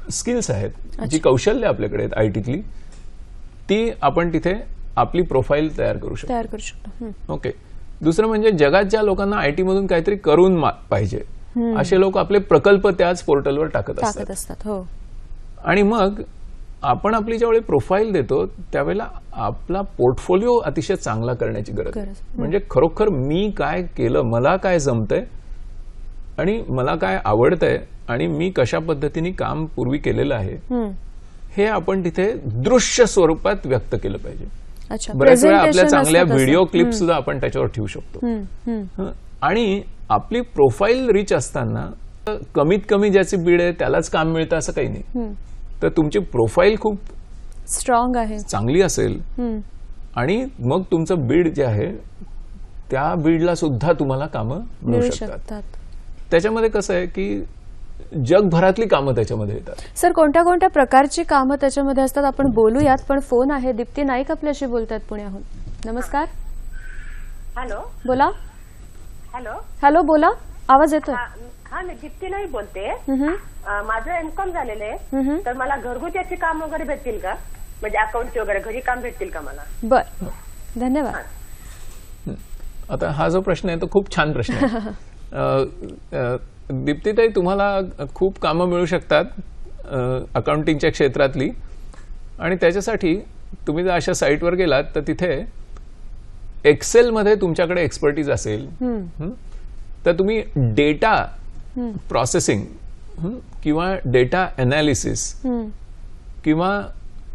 स्किल्स आहेत, जी कौशल्य आपल्याकडे आहेत आयटीतली, ती आपण तिथे आपली प्रोफाईल तयार करू शकतो. ओके. दुसरं म्हणजे जगात ज्या लोकांना आयटी मधून काहीतरी करून पाहिजे असे लोक आपले प्रकल्प त्याच पोर्टलवर टाकत असतात. आणि मग आपण आपली ज्यावेळी प्रोफाईल देतो त्यावेळेला आपला पोर्टफोलिओ अतिशय चांगला करण्याची गरज आहे. म्हणजे खरोखर मी काय केलं, मला काय जमतंय आणि मला काय आवडतंय आणि मी कशा पद्धतीने काम पूर्वी केलेलं आहे हे आपण तिथे दृश्य स्वरूपात व्यक्त केलं पाहिजे. बऱ्याच वेळा आपल्या चांगल्या व्हिडिओ क्लिप सुद्धा आपण त्याच्यावर ठेवू शकतो. आणि आपली प्रोफाईल रिच असताना कमीत कमी ज्याची बीड आहे त्यालाच काम मिळतं असं काही नाही. तर तुमची प्रोफाईल खूप स्ट्रॉंग आहे, चांगली असेल आणि मग तुमचं बीड जे आहे त्या बीडला सुद्धा तुम्हाला कामं मिळू शकतात. त्याच्यामध्ये कसं आहे की जगभरातली कामं त्याच्यामध्ये येतात. सर, कोणत्या कोणत्या प्रकारची कामं त्याच्यामध्ये असतात आपण बोलूयात, पण फोन आहे. दीप्ती नाईक आपल्याशी बोलतात पुण्याहून. नमस्कार. हॅलो, बोला. हॅलो हॅलो, बोला, आवाज येतोय. हा, मी दीप्ती नाही बोलते. माझं एमकॉम झालेलं आहे, तर मला घरगुती काम वगैरे भेटतील का? म्हणजे अकाउंटचे वगैरे घरी काम भेटतील का मला? बर, धन्यवाद. आता हा जो प्रश्न आहे तो खूप छान प्रश्न आहे. दीप्तीताई, तुम्हाला खूप कामं मिळू शकतात अकाउंटिंगच्या क्षेत्रातली. आणि त्याच्यासाठी तुम्ही जर अशा साईटवर गेलात तर तिथे एक्सेलमध्ये तुमच्याकडे एक्सपर्टीज असेल तर तुम्ही डेटा प्रोसेसिंग किंवा डेटा एनालिसिस किंवा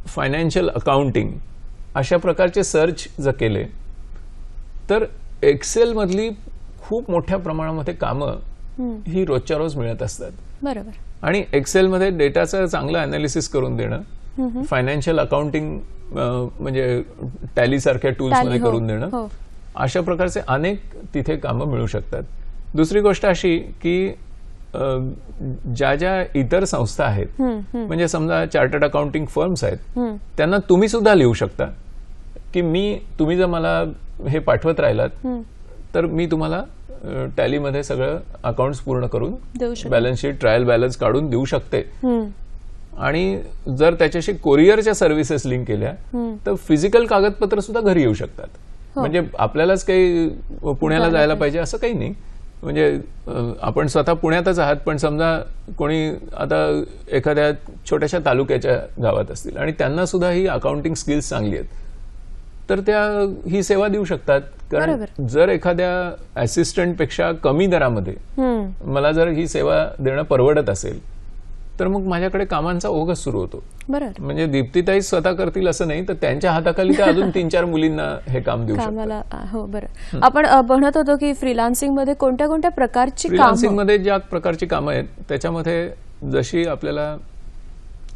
फायनान्शियल अकाउंटिंग अशा प्रकारचे सर्च जर केले तर एक्सेल मधली खूप मोठ्या प्रमाणामध्ये कामं ही रोजच्या रोज मिळत असतात. बरोबर. आणि एक्सेलमध्ये डेटाचं चांगलं अनालिसिस करून देणं, फायनान्शियल अकाउंटिंग म्हणजे टॅली सारख्या टूल्समध्ये करून देणं, अशा प्रकारचे अनेक तिथे कामं मिळू शकतात. दुसरी गोष्ट अशी की ज्या ज्या इतर संस्था आहेत, म्हणजे समजा चार्टर्ड अकाउंटिंग फर्म्स आहेत, त्यांना तुम्ही सुद्धा लिहू शकता की तुम्ही जर मला हे पाठवत राहिलात तर मी तुम्हाला टॅलीमध्ये सगळं अकाउंट्स पूर्ण करून बॅलन्स शीट, ट्रायल बॅलन्स काढून देऊ शकते. आणि जर त्याच्याशी कोरिअरच्या सर्व्हिसेस लिंक केल्या तर फिजिकल कागदपत्र सुद्धा घरी येऊ शकतात. म्हणजे आपल्यालाच काही पुण्याला जायला पाहिजे असं काही नाही. म्हणजे आपण स्वतः पुण्यातच आहात, पण समजा कोणी आता एखाद्या छोट्याशा तालुक्याच्या गावात असतील आणि त्यांना सुद्धा ही अकाउंटिंग स्किल्स चांगली आहेत, तर त्या ही सेवा देऊ शकतात. कारण जर एखाद्या असिस्टंटपेक्षा कमी दरामध्ये मला जर ही सेवा देणं परवडत असेल तर मग माझ्याकडे कामांचा ओघच सुरू होतो. म्हणजे दीप्तीताई स्वतः करतील असं नाही, तर त्यांच्या हाताखाली त्या अजून 3-4 मुलींना हे काम देऊ शकतात. हो, बरं. आपण म्हणत होतो की फ्रीलान्सिंग मध्ये कोणत्या कोणत्या प्रकारची फ्रीलान्सिंग मध्ये ज्या प्रकारची कामं आहेत त्याच्यामध्ये जशी आपल्याला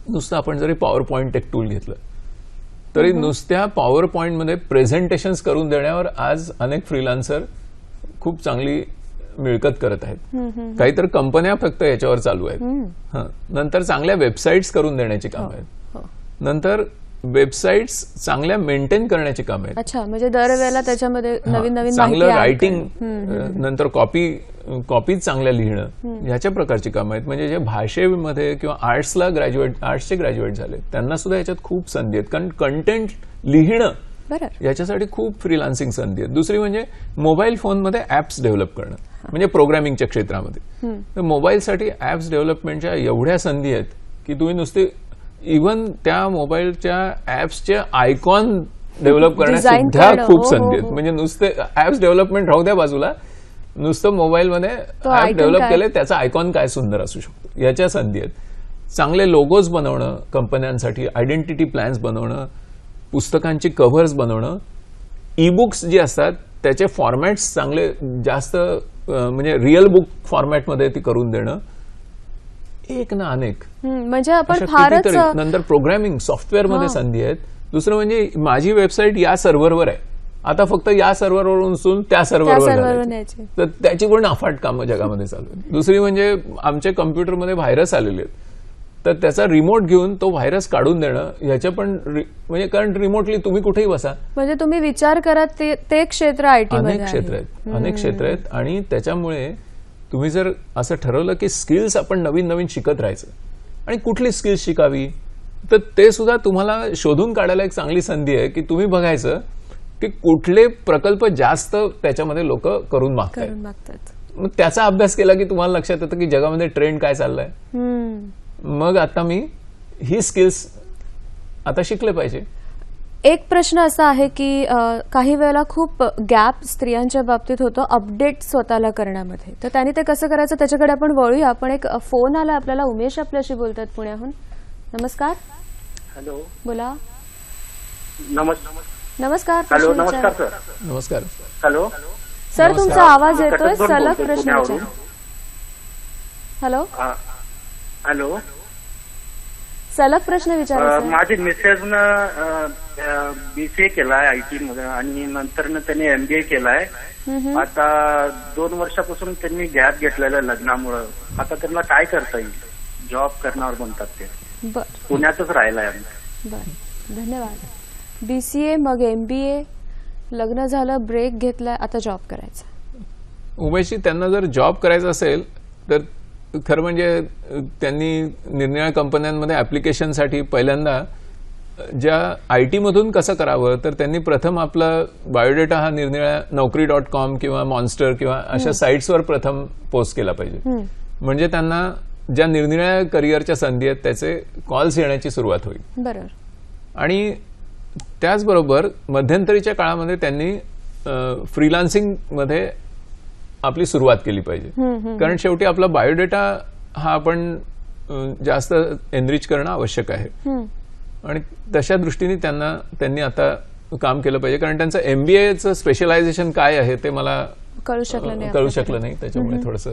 नुसतं आपण जरी पॉवर पॉइंट एक टूल घेतलं तरी नुसत्या पॉवर पॉइंट मध्ये प्रेझेंटेशन्स करून देण्यावर आज अनेक फ्रीलान्सर खूप चांगली मिळकत करत आहेत. काहीतर कंपन्या फक्त याच्यावर चालू आहेत. नंतर चांगल्या वेबसाईट्स करून देण्याची कामं आहेत. नंतर वेबसाईट्स चांगल्या मेंटेन करण्याची कामं आहेत. अच्छा, म्हणजे दरवेळेला त्याच्यामध्ये नवीन नवीन चांगलं रायटिंग, नंतर कॉपी चांगल्या लिहिणं, ह्याच्या प्रकारची कामं आहेत. म्हणजे जे भाषेमध्ये किंवा आर्ट्सचे ग्रॅज्युएट झाले त्यांना सुद्धा याच्यात खूप संधी आहेत. कारण कंटेंट लिहिणं याच्यासाठी खूप फ्रीलान्सिंग संधी आहेत. दुसरी म्हणजे मोबाईल फोनमध्ये ऍप्स डेव्हलप करणं, म्हणजे प्रोग्रॅमिंगच्या क्षेत्रामध्ये. तर मोबाईलसाठी ऍप्स डेव्हलपमेंटच्या एवढ्या संधी आहेत की तुम्ही नुसते इव्हन त्या मोबाईलच्या ऍप्सचे आयकॉन डेव्हलप करण्यास सुद्धा खूप संधी आहेत. म्हणजे नुसते ऍप्स डेव्हलपमेंट राहू द्या बाजूला, नुसतं मोबाईलमध्ये ऍप डेव्हलप केले त्याचा आयकॉन काय सुंदर असू शकतो याच्या संधी आहेत. चांगले लोगोज बनवणं कंपन्यांसाठी, आयडेंटिटी प्लॅन्स बनवणं, पुस्तकांची कव्हर्स बनवणं, ई बुक्स जे असतात त्याचे फॉर्मॅट्स चांगले जास्त म्हणजे रिअल बुक फॉर्मॅटमध्ये ती करून देणं, एक ना अनेक. म्हणजे आपण फारच नंतर प्रोग्रॅमिंग सॉफ्टवेअरमध्ये संधी आहेत. दुसरं म्हणजे माझी वेबसाईट या सर्व्हरवर आहे, आता फक्त या सर्व्हरवरून त्या सर्व्हरवर न्यायची, तर त्याची पण अफाट कामं जगामध्ये चालू आहेत. दुसरी म्हणजे आमच्या कम्प्युटरमध्ये व्हायरस आलेले आहेत, तर त्याचा रिमोट घेऊन तो व्हायरस काढून देणं, ह्याच्या पण म्हणजे कारण रिमोटली तुम्ही कुठेही बसा. म्हणजे तुम्ही विचार करा ते क्षेत्र आयटी अनेक क्षेत्र आहेत. आणि त्याच्यामुळे तुम्ही जर असं ठरवलं की स्किल्स आपण नवीन नवीन शिकत राहायचं आणि कुठली स्किल्स शिकावी, तर ते सुद्धा तुम्हाला शोधून काढायला एक चांगली संधी आहे की तुम्ही बघायचं की कुठले प्रकल्प जास्त त्याच्यामध्ये लोक करून मागतात. मग त्याचा अभ्यास केला की तुम्हाला लक्षात येतं की जगामध्ये ट्रेंड काय चाललाय. मग आता मी ही स्किल्स आता शिकले पाहिजे. एक प्रश्न असा आहे की काही वेळेला खूप गॅप स्त्रियांच्या बाबतीत होतो अपडेट स्वतःला करण्यामध्ये, तर त्यांनी ते कसं करायचं त्याच्याकडे आपण वळूया. आपण एक फोन आला आपल्याला, उमेश आपल्याशी बोलतात पुण्याहून. नमस्कार. हॅलो, बोला. नमस्कार. हॅलो, नमस्कार सर. नमस्कार. हॅलो सर, तुमचा आवाज येतोय, सलग प्रश्न विचारा. हॅलो हॅलो, सलग प्रश्न विचारा. माझी मिसेसनं BCA केलाय IT मध्ये आणि नंतर त्यांनी MBA केलाय. आता 2 वर्षापासून त्यांनी गॅप घेतलेला लग्नामुळं. आता त्यांना काय करता येईल? जॉब करणार म्हणतात ते. पुण्यातच राहिलाय आम्ही. धन्यवाद. BCA मग MBA, लग्न झालं, ब्रेक घेतलाय, आता जॉब करायचा. उमेशजी, त्यांना जर जॉब करायचा असेल तर खरं म्हणजे त्यांनी निरनिराळ्या कंपन्यांमध्ये ऍप्लिकेशनसाठी पहिल्यांदा ज्या IT मधून कसं करावं, तर त्यांनी प्रथम आपला बायोडेटा हा निरनिराळ्या Naukri.com किंवा मॉन्स्टर किंवा अशा साईट्सवर प्रथम पोस्ट केला पाहिजे. म्हणजे त्यांना ज्या निरनिराळ्या करिअरच्या संधी आहेत त्याचे कॉल्स येण्याची सुरुवात होईल. बरोबर. आणि त्याचबरोबर मध्यंतरीच्या काळामध्ये त्यांनी फ्रीलान्सिंग मध्ये आपली सुरुवात केली पाहिजे. कारण शेवटी आपला बायोडेटा हा आपण जास्त एनरिच करणं आवश्यक आहे. आणि तशा दृष्टीने त्यांनी आता काम केलं पाहिजे, कारण त्यांचं MBAचं स्पेशलायझेशन काय आहे ते मला कळू शकलं नाही त्याच्यामुळे थोडंसं.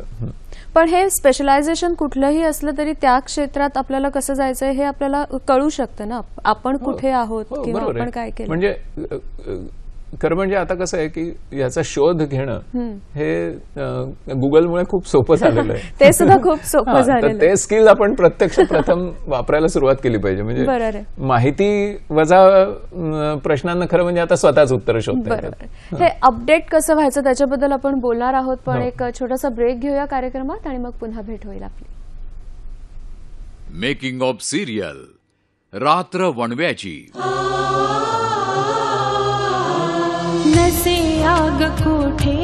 पण हे स्पेशलायझेशन कुठलंही असलं तरी त्या क्षेत्रात आपल्याला कसं जायचंय हे आपल्याला कळू शकतं ना, आपण कुठे आहोत किंवा आपण काय केलं. म्हणजे खरं म्हणजे आता कसं आहे की याचा शोध घेणं हे गुगलमुळे खूप सोपं झालेलं आहे. ते सुद्धा खूप सोपं झालेलं. ते स्किल आपण प्रत्यक्ष प्रथम वापरायला सुरुवात केली पाहिजे. म्हणजे माहिती वजा प्रश्नांना खरं म्हणजे आता स्वतःच उत्तर शोधता येतात. हे अपडेट कसं व्हायचं त्याच्याबद्दल आपण बोलणार आहोत, पण एक छोटासा ब्रेक घेऊया कार्यक्रमात आणि मग पुन्हा भेट होईल आपली. मेकिंग ऑफ सिरियल रात्र वणव्याची. नसे आग कोठे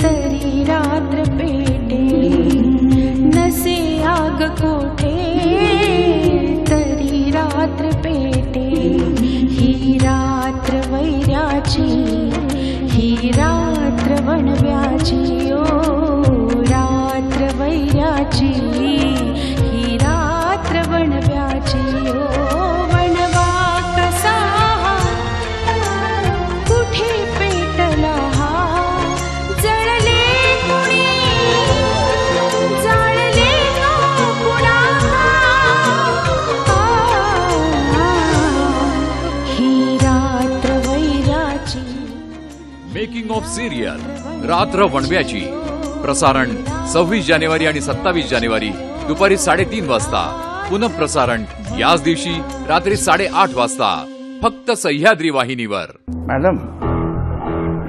तरी रात्र पेटे, नसे आग कोठे तरी रात्र पेटे, ही रात्र वैराची, ही रात्र वणव्याची, ओ रात्र वैराची, ही रात्र वणव्याची, ओ वणवा कसा कुठे पेटला हा, जळले कुणी जाळले कुणा, ही रात्र वैराची. मेकिंग ऑफ सिरियल रात्र वणव्याची प्रसारण 26 जानेवारी आणि 27 जानेवारी दुपारी 3:30 वाजता. पुनःप्रसारण याच दिवशी रात्री 8:30 वाजता फक्त सह्याद्री वाहिनीवर. मॅडम,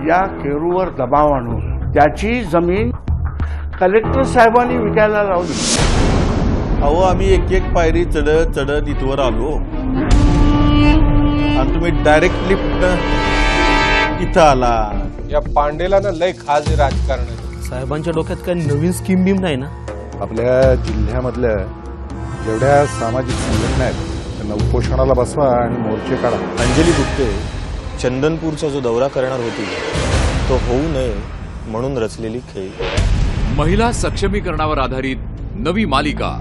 या केरूवर दबाव आणून त्याची जमीन कलेक्टर साहेबांनी विकायला लावली. अहो, आम्ही एक एक पायरी चढत चढत इथवर आलो आणि तुम्ही डायरेक्ट लिफ्ट इथं आला. या पांडेला ना लय खास राजकारण आहे. साहेबांच्या डोक्यात काही नवीन स्कीम बीम नाही ना. आपल्या जिल्ह्यामधल्या जेवढ्या सामाजिक संघटना आहेत त्यांना उपोषणाला बसवा आणि मोर्चे काढा. अंजली गुप्ते चंदनपूरचा जो दौरा करणार होती तो होऊ नये म्हणून रचलेली खेळ. महिला सक्षमीकरणावर आधारित नवी मालिका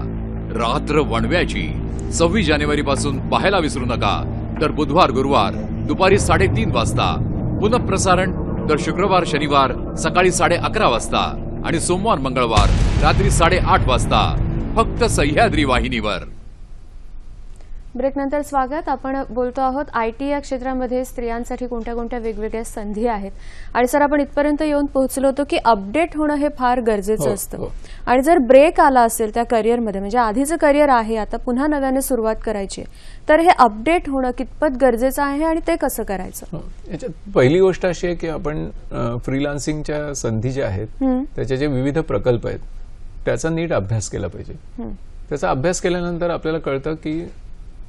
रात्र वणव्याची 26 जानेवारी पासून पाहायला विसरू नका. तर बुधवार गुरुवार दुपारी 3:30 वाजता. पुनःप्रसारण तर शुक्रवार शनिवार सकाळी 11:30 वाजता आणि सोमवार मंगळवार रात्री 8:30 वाजता फक्त सह्याद्री वाहिनीवर. ब्रेकनंतर स्वागत. आपण बोलतो आहोत IT या क्षेत्रामध्ये स्त्रियांसाठी कोणत्या कोणत्या वेगवेगळ्या संधी आहेत. आणि सर, आपण इथपर्यंत येऊन पोहोचलो होतो की अपडेट होणं हे फार गरजेचं असतं. आणि जर ब्रेक आला असेल त्या करिअरमध्ये, म्हणजे आधीचं करिअर आहे आता पुन्हा नव्याने सुरुवात करायची, तर हे अपडेट होणं कितपत गरजेचं आहे आणि ते कसं करायचं. याच्यात पहिली गोष्ट अशी आहे की आपण फ्रीलान्सिंगच्या संधी ज्या आहेत त्याचे जे विविध प्रकल्प आहेत त्याचा नीट अभ्यास केला पाहिजे. त्याचा अभ्यास केल्यानंतर आपल्याला कळतं की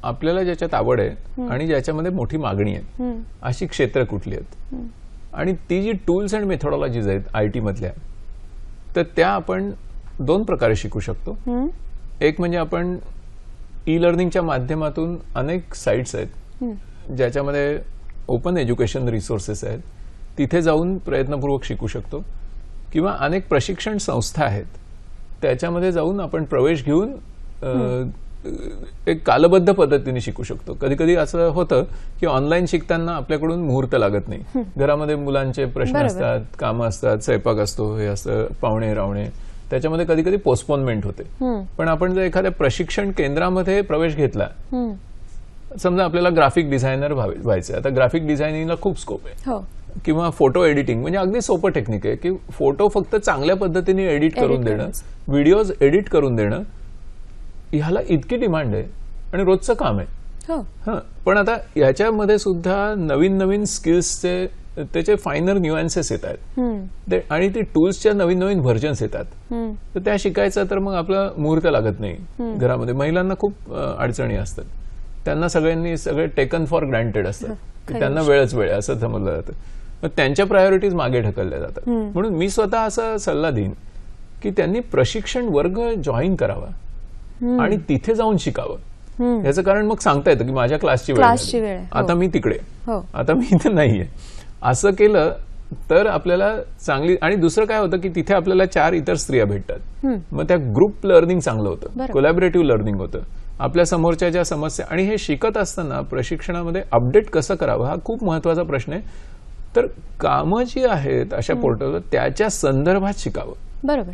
आपल्याला ज्याच्यात आवड आहे आणि ज्याच्यामध्ये मोठी मागणी आहे अशी क्षेत्र कुठली आहेत, आणि ती जी टूल्स अँड मेथॉडॉलॉजीज आहेत IT मधल्या, तर त्या आपण 2 प्रकारे शिकू शकतो. एक म्हणजे आपण E-लर्निंगच्या माध्यमातून अनेक साईट्स आहेत ज्याच्यामध्ये ओपन एज्युकेशन रिसोर्सेस आहेत, तिथे जाऊन प्रयत्नपूर्वक शिकू शकतो. किंवा अनेक प्रशिक्षण संस्था आहेत त्याच्यामध्ये जाऊन आपण प्रवेश घेऊन एक कालबद्ध पद्धतीने शिकू शकतो. कधी कधी असं होतं की ऑनलाईन शिकताना आपल्याकडून मुहूर्त लागत नाही. घरामध्ये मुलांचे प्रश्न असतात, कामं असतात, स्वयंपाक असतो, हे असं पाहुणे रावणे, त्याच्यामध्ये कधी कधी पोस्टपोनमेंट होते. पण आपण जर एखाद्या प्रशिक्षण केंद्रामध्ये प्रवेश घेतला, समजा आपल्याला ग्राफिक डिझायनर व्हायचं, आता ग्राफिक डिझायनिंगला खूप स्कोप आहे. किंवा फोटो एडिटिंग म्हणजे अगदी सोपं टेक्निक आहे की फोटो फक्त चांगल्या पद्धतीने एडिट करून देणं, व्हिडिओज एडिट करून देणं, ह्याला इतकी डिमांड आहे आणि रोजचं काम आहे. पण आता याच्यामध्ये सुद्धा नवीन नवीन स्किल्सचे त्याचे फायनर न्यूएन्सेस येत आहेत आणि ते टूल्सच्या नवीन नवीन व्हर्जन्स येतात. तर त्या शिकायचं तर मग आपला मुहूर्त लागत नाही. घरामध्ये महिलांना खूप अडचणी असतात, त्यांना सगळ्यांनी सगळे टेकन फॉर ग्रँटेड असतात, त्यांना वेळच वेळ असं समजलं जातं. मग त्यांच्या प्रायोरिटीज मागे ढकलल्या जातात. म्हणून मी स्वतः असा सल्ला देईन की त्यांनी प्रशिक्षण वर्ग जॉईन करावा आणि तिथे जाऊन शिकावं. याचं कारण मग सांगता येतं की माझ्या क्लासची वेळ, आता मी तिकडे, आता मी इथे नाहीये. असं केलं तर आपल्याला चांगली. आणि दुसरं काय होतं की तिथे आपल्याला 4 इतर स्त्रिया भेटतात, मग त्या ग्रुप लर्निंग चांगलं होतं, कोलॅबोरेटिव्ह लर्निंग होतं. आपल्या समोरच्या ज्या समस्या, आणि हे शिकत असताना प्रशिक्षणामध्ये अपडेट कसं करावं हा खूप महत्वाचा प्रश्न आहे. तर कामं जी आहेत अशा पोर्टलवर त्याच्या संदर्भात शिकावं. बरोबर.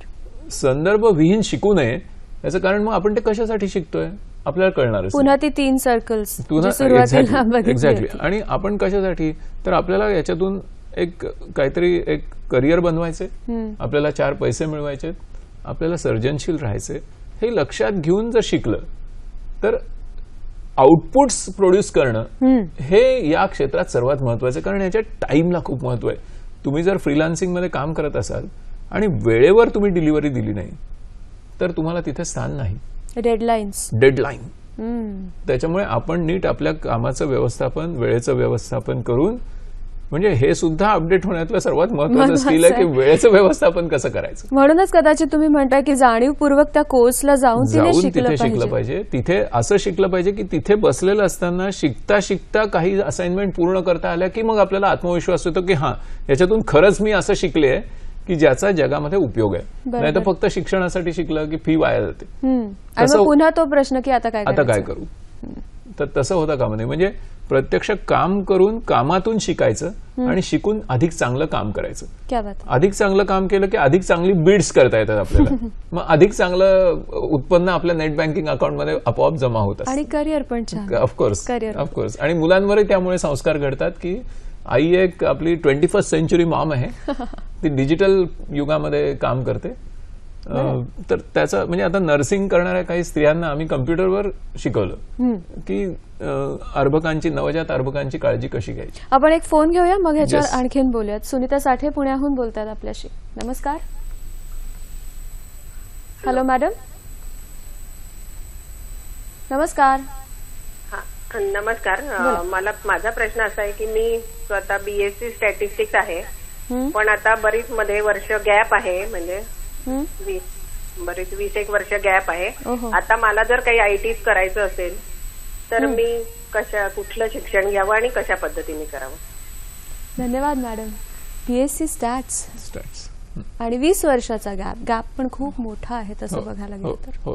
संदर्भ विहीन शिकू नये. याचं कारण मग आपण ते कशासाठी शिकतोय आपल्याला कळणारच. पुन्हा ती 3 सर्कल्स सुरुवातीला बघितली. एक्झॅक्टली. आणि आपण कशासाठी, तर आपल्याला याच्यातून काहीतरी एक करिअर बनवायचे, आपल्याला 4 पैसे मिळवायचे, आपल्याला सर्जनशील राहायचे. हे लक्षात घेऊन जर शिकलं तर आउटपुट्स प्रोड्यूस करणं हे या क्षेत्रात सर्वात महत्वाचं आहे. कारण याच्या टाइमला खूप महत्व आहे. तुम्ही जर फ्रीलान्सिंगमध्ये काम करत असाल आणि वेळेवर तुम्ही डिलिव्हरी दिली नाही तर तुम्हाला तिथे स्थान नाही. डेडलाईन. त्याच्यामुळे आपण नीट आपल्या कामाचं व्यवस्थापन, वेळेचं व्यवस्थापन करून, म्हणजे हे सुद्धा अपडेट होण्यातलं सर्वात महत्वाचं स्किल आहे की वेळेचं व्यवस्थापन कसं करायचं. म्हणूनच कदाचित तुम्ही म्हणताय की जाणीवपूर्वक त्या कोर्सला जाऊन तिथे शिकलं पाहिजे. तिथे असं शिकलं पाहिजे की तिथे बसलेलं असताना शिकता शिकता काही असाइनमेंट पूर्ण करता आल्या की मग आपल्याला आत्मविश्वास येतो की हा, याच्यातून खरंच मी असं शिकले की ज्याचा जगामध्ये उपयोग आहे. नाही तर फक्त शिक्षणासाठी शिकलं की फी वाया जाते. पुन्हा तो प्रश्न की आता काय करू. तर तसं होतं कामा नये. म्हणजे प्रत्यक्ष काम करून कामातून शिकायचं आणि शिकून अधिक चांगलं काम करायचं. अधिक चांगलं काम केलं की अधिक चांगली बिड्स करता येतात आपल्याला. मग अधिक चांगलं उत्पन्न आपल्या नेट बँकिंग अकाउंटमध्ये आपोआप जमा होत असतं. आणि करिअर पण छान. ऑफकोर्स. आणि मुलांवरही त्यामुळे संस्कार घडतात की आई एक आपली 21st सेंचुरी मॉम आहे, ती डिजिटल युगामध्ये काम करते. तर त्याचं म्हणजे आता नर्सिंग करणाऱ्या काही स्त्रियांना आम्ही कम्प्युटरवर शिकवलं की नवजात अर्भकांची काळजी कशी घ्यायची. आपण एक फोन घेऊया, मग ह्याच्यावर आणखीन बोलूयात. सुनीता साठे पुण्याहून बोलतात आपल्याशी. नमस्कार. Hello madam. नमस्कार. नमस्कार. माझा प्रश्न असा आहे की मी स्वतः BSc स्टॅटिस्टिक्स आहे, पण आता बरीच मध्ये वर्ष गॅप आहे, म्हणजे 20 वर्ष गॅप आहे. आता मला जर काही IT करायचं असेल तर मी कुठलं शिक्षण घ्यावं आणि कशा पद्धतीने करावं. धन्यवाद मॅडम. BSc स्टॅट्स आणि 20 वर्षाचा गॅप पण खूप मोठा आहे तसं बघायला गेलं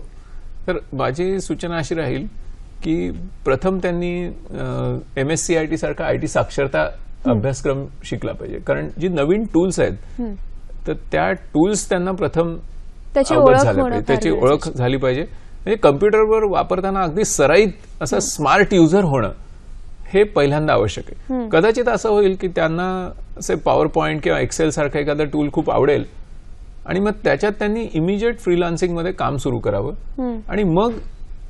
तर माझी सूचना अशी राहील की प्रथम त्यांनी MSCIT सारखा IT साक्षरता अभ्यासक्रम शिकला पाहिजे. कारण जी नवीन टूल्स आहेत तर त्या टूल्स त्यांना प्रथम त्याची ओळख झाली पाहिजे. म्हणजे कम्प्युटरवर वापरताना अगदी सराईत असं स्मार्ट युजर होणं हे पहिल्यांदा आवश्यक आहे. कदाचित असं होईल की त्यांना असे पॉवर पॉइंट किंवा एक्सेल सारखं एखादं टूल खूप आवडेल आणि मग त्याच्यात त्यांनी इमिजिएट फ्रीलान्सिंगमध्ये काम सुरू करावं. आणि मग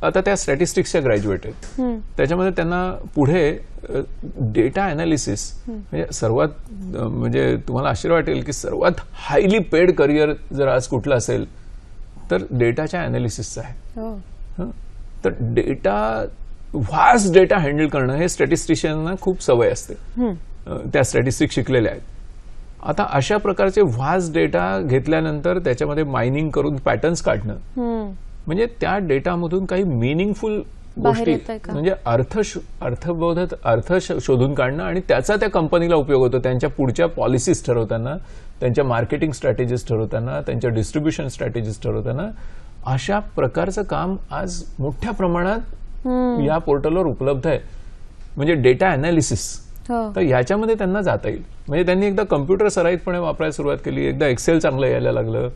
आता त्या स्टॅटिस्टिक्सच्या ग्रॅज्युएट आहेत, त्याच्यामध्ये त्यांना पुढे डेटा अनालिसिस म्हणजे सर्वात म्हणजे तुम्हाला आश्चर्य वाटेल की सर्वात हायली पेड करिअर जर आज कुठलं असेल तर डेटाच्या अनालिसिसचं आहे. तर व्हास्ट डेटा हँडल करणं हे स्टॅटिस्टिशियनना खूप सवय असते, त्या स्टॅटिस्टिक्स शिकलेल्या आहेत. आता अशा प्रकारचे व्हास्ट डेटा घेतल्यानंतर त्याच्यामध्ये मायनिंग करून पॅटर्न्स काढणं म्हणजे त्या डेटामधून काही मिनिंगफुल गोष्टी म्हणजे अर्थ शोधून काढणं आणि त्याचा त्या कंपनीला उपयोग होतो त्यांच्या पुढच्या पॉलिसीज ठरवताना, त्यांच्या मार्केटिंग स्ट्रॅटेजीज ठरवताना, त्यांच्या डिस्ट्रीब्युशन स्ट्रॅटेजीज ठरवताना. अशा प्रकारचं काम आज मोठ्या प्रमाणात या पोर्टलवर उपलब्ध आहे. म्हणजे डेटा अनालिसिस. तर याच्यामध्ये त्यांना जाता येईल. म्हणजे त्यांनी एकदा कम्प्युटर सराईतपणे वापरायला सुरुवात केली, एकदा एक्सेल चांगलं यायला लागलं,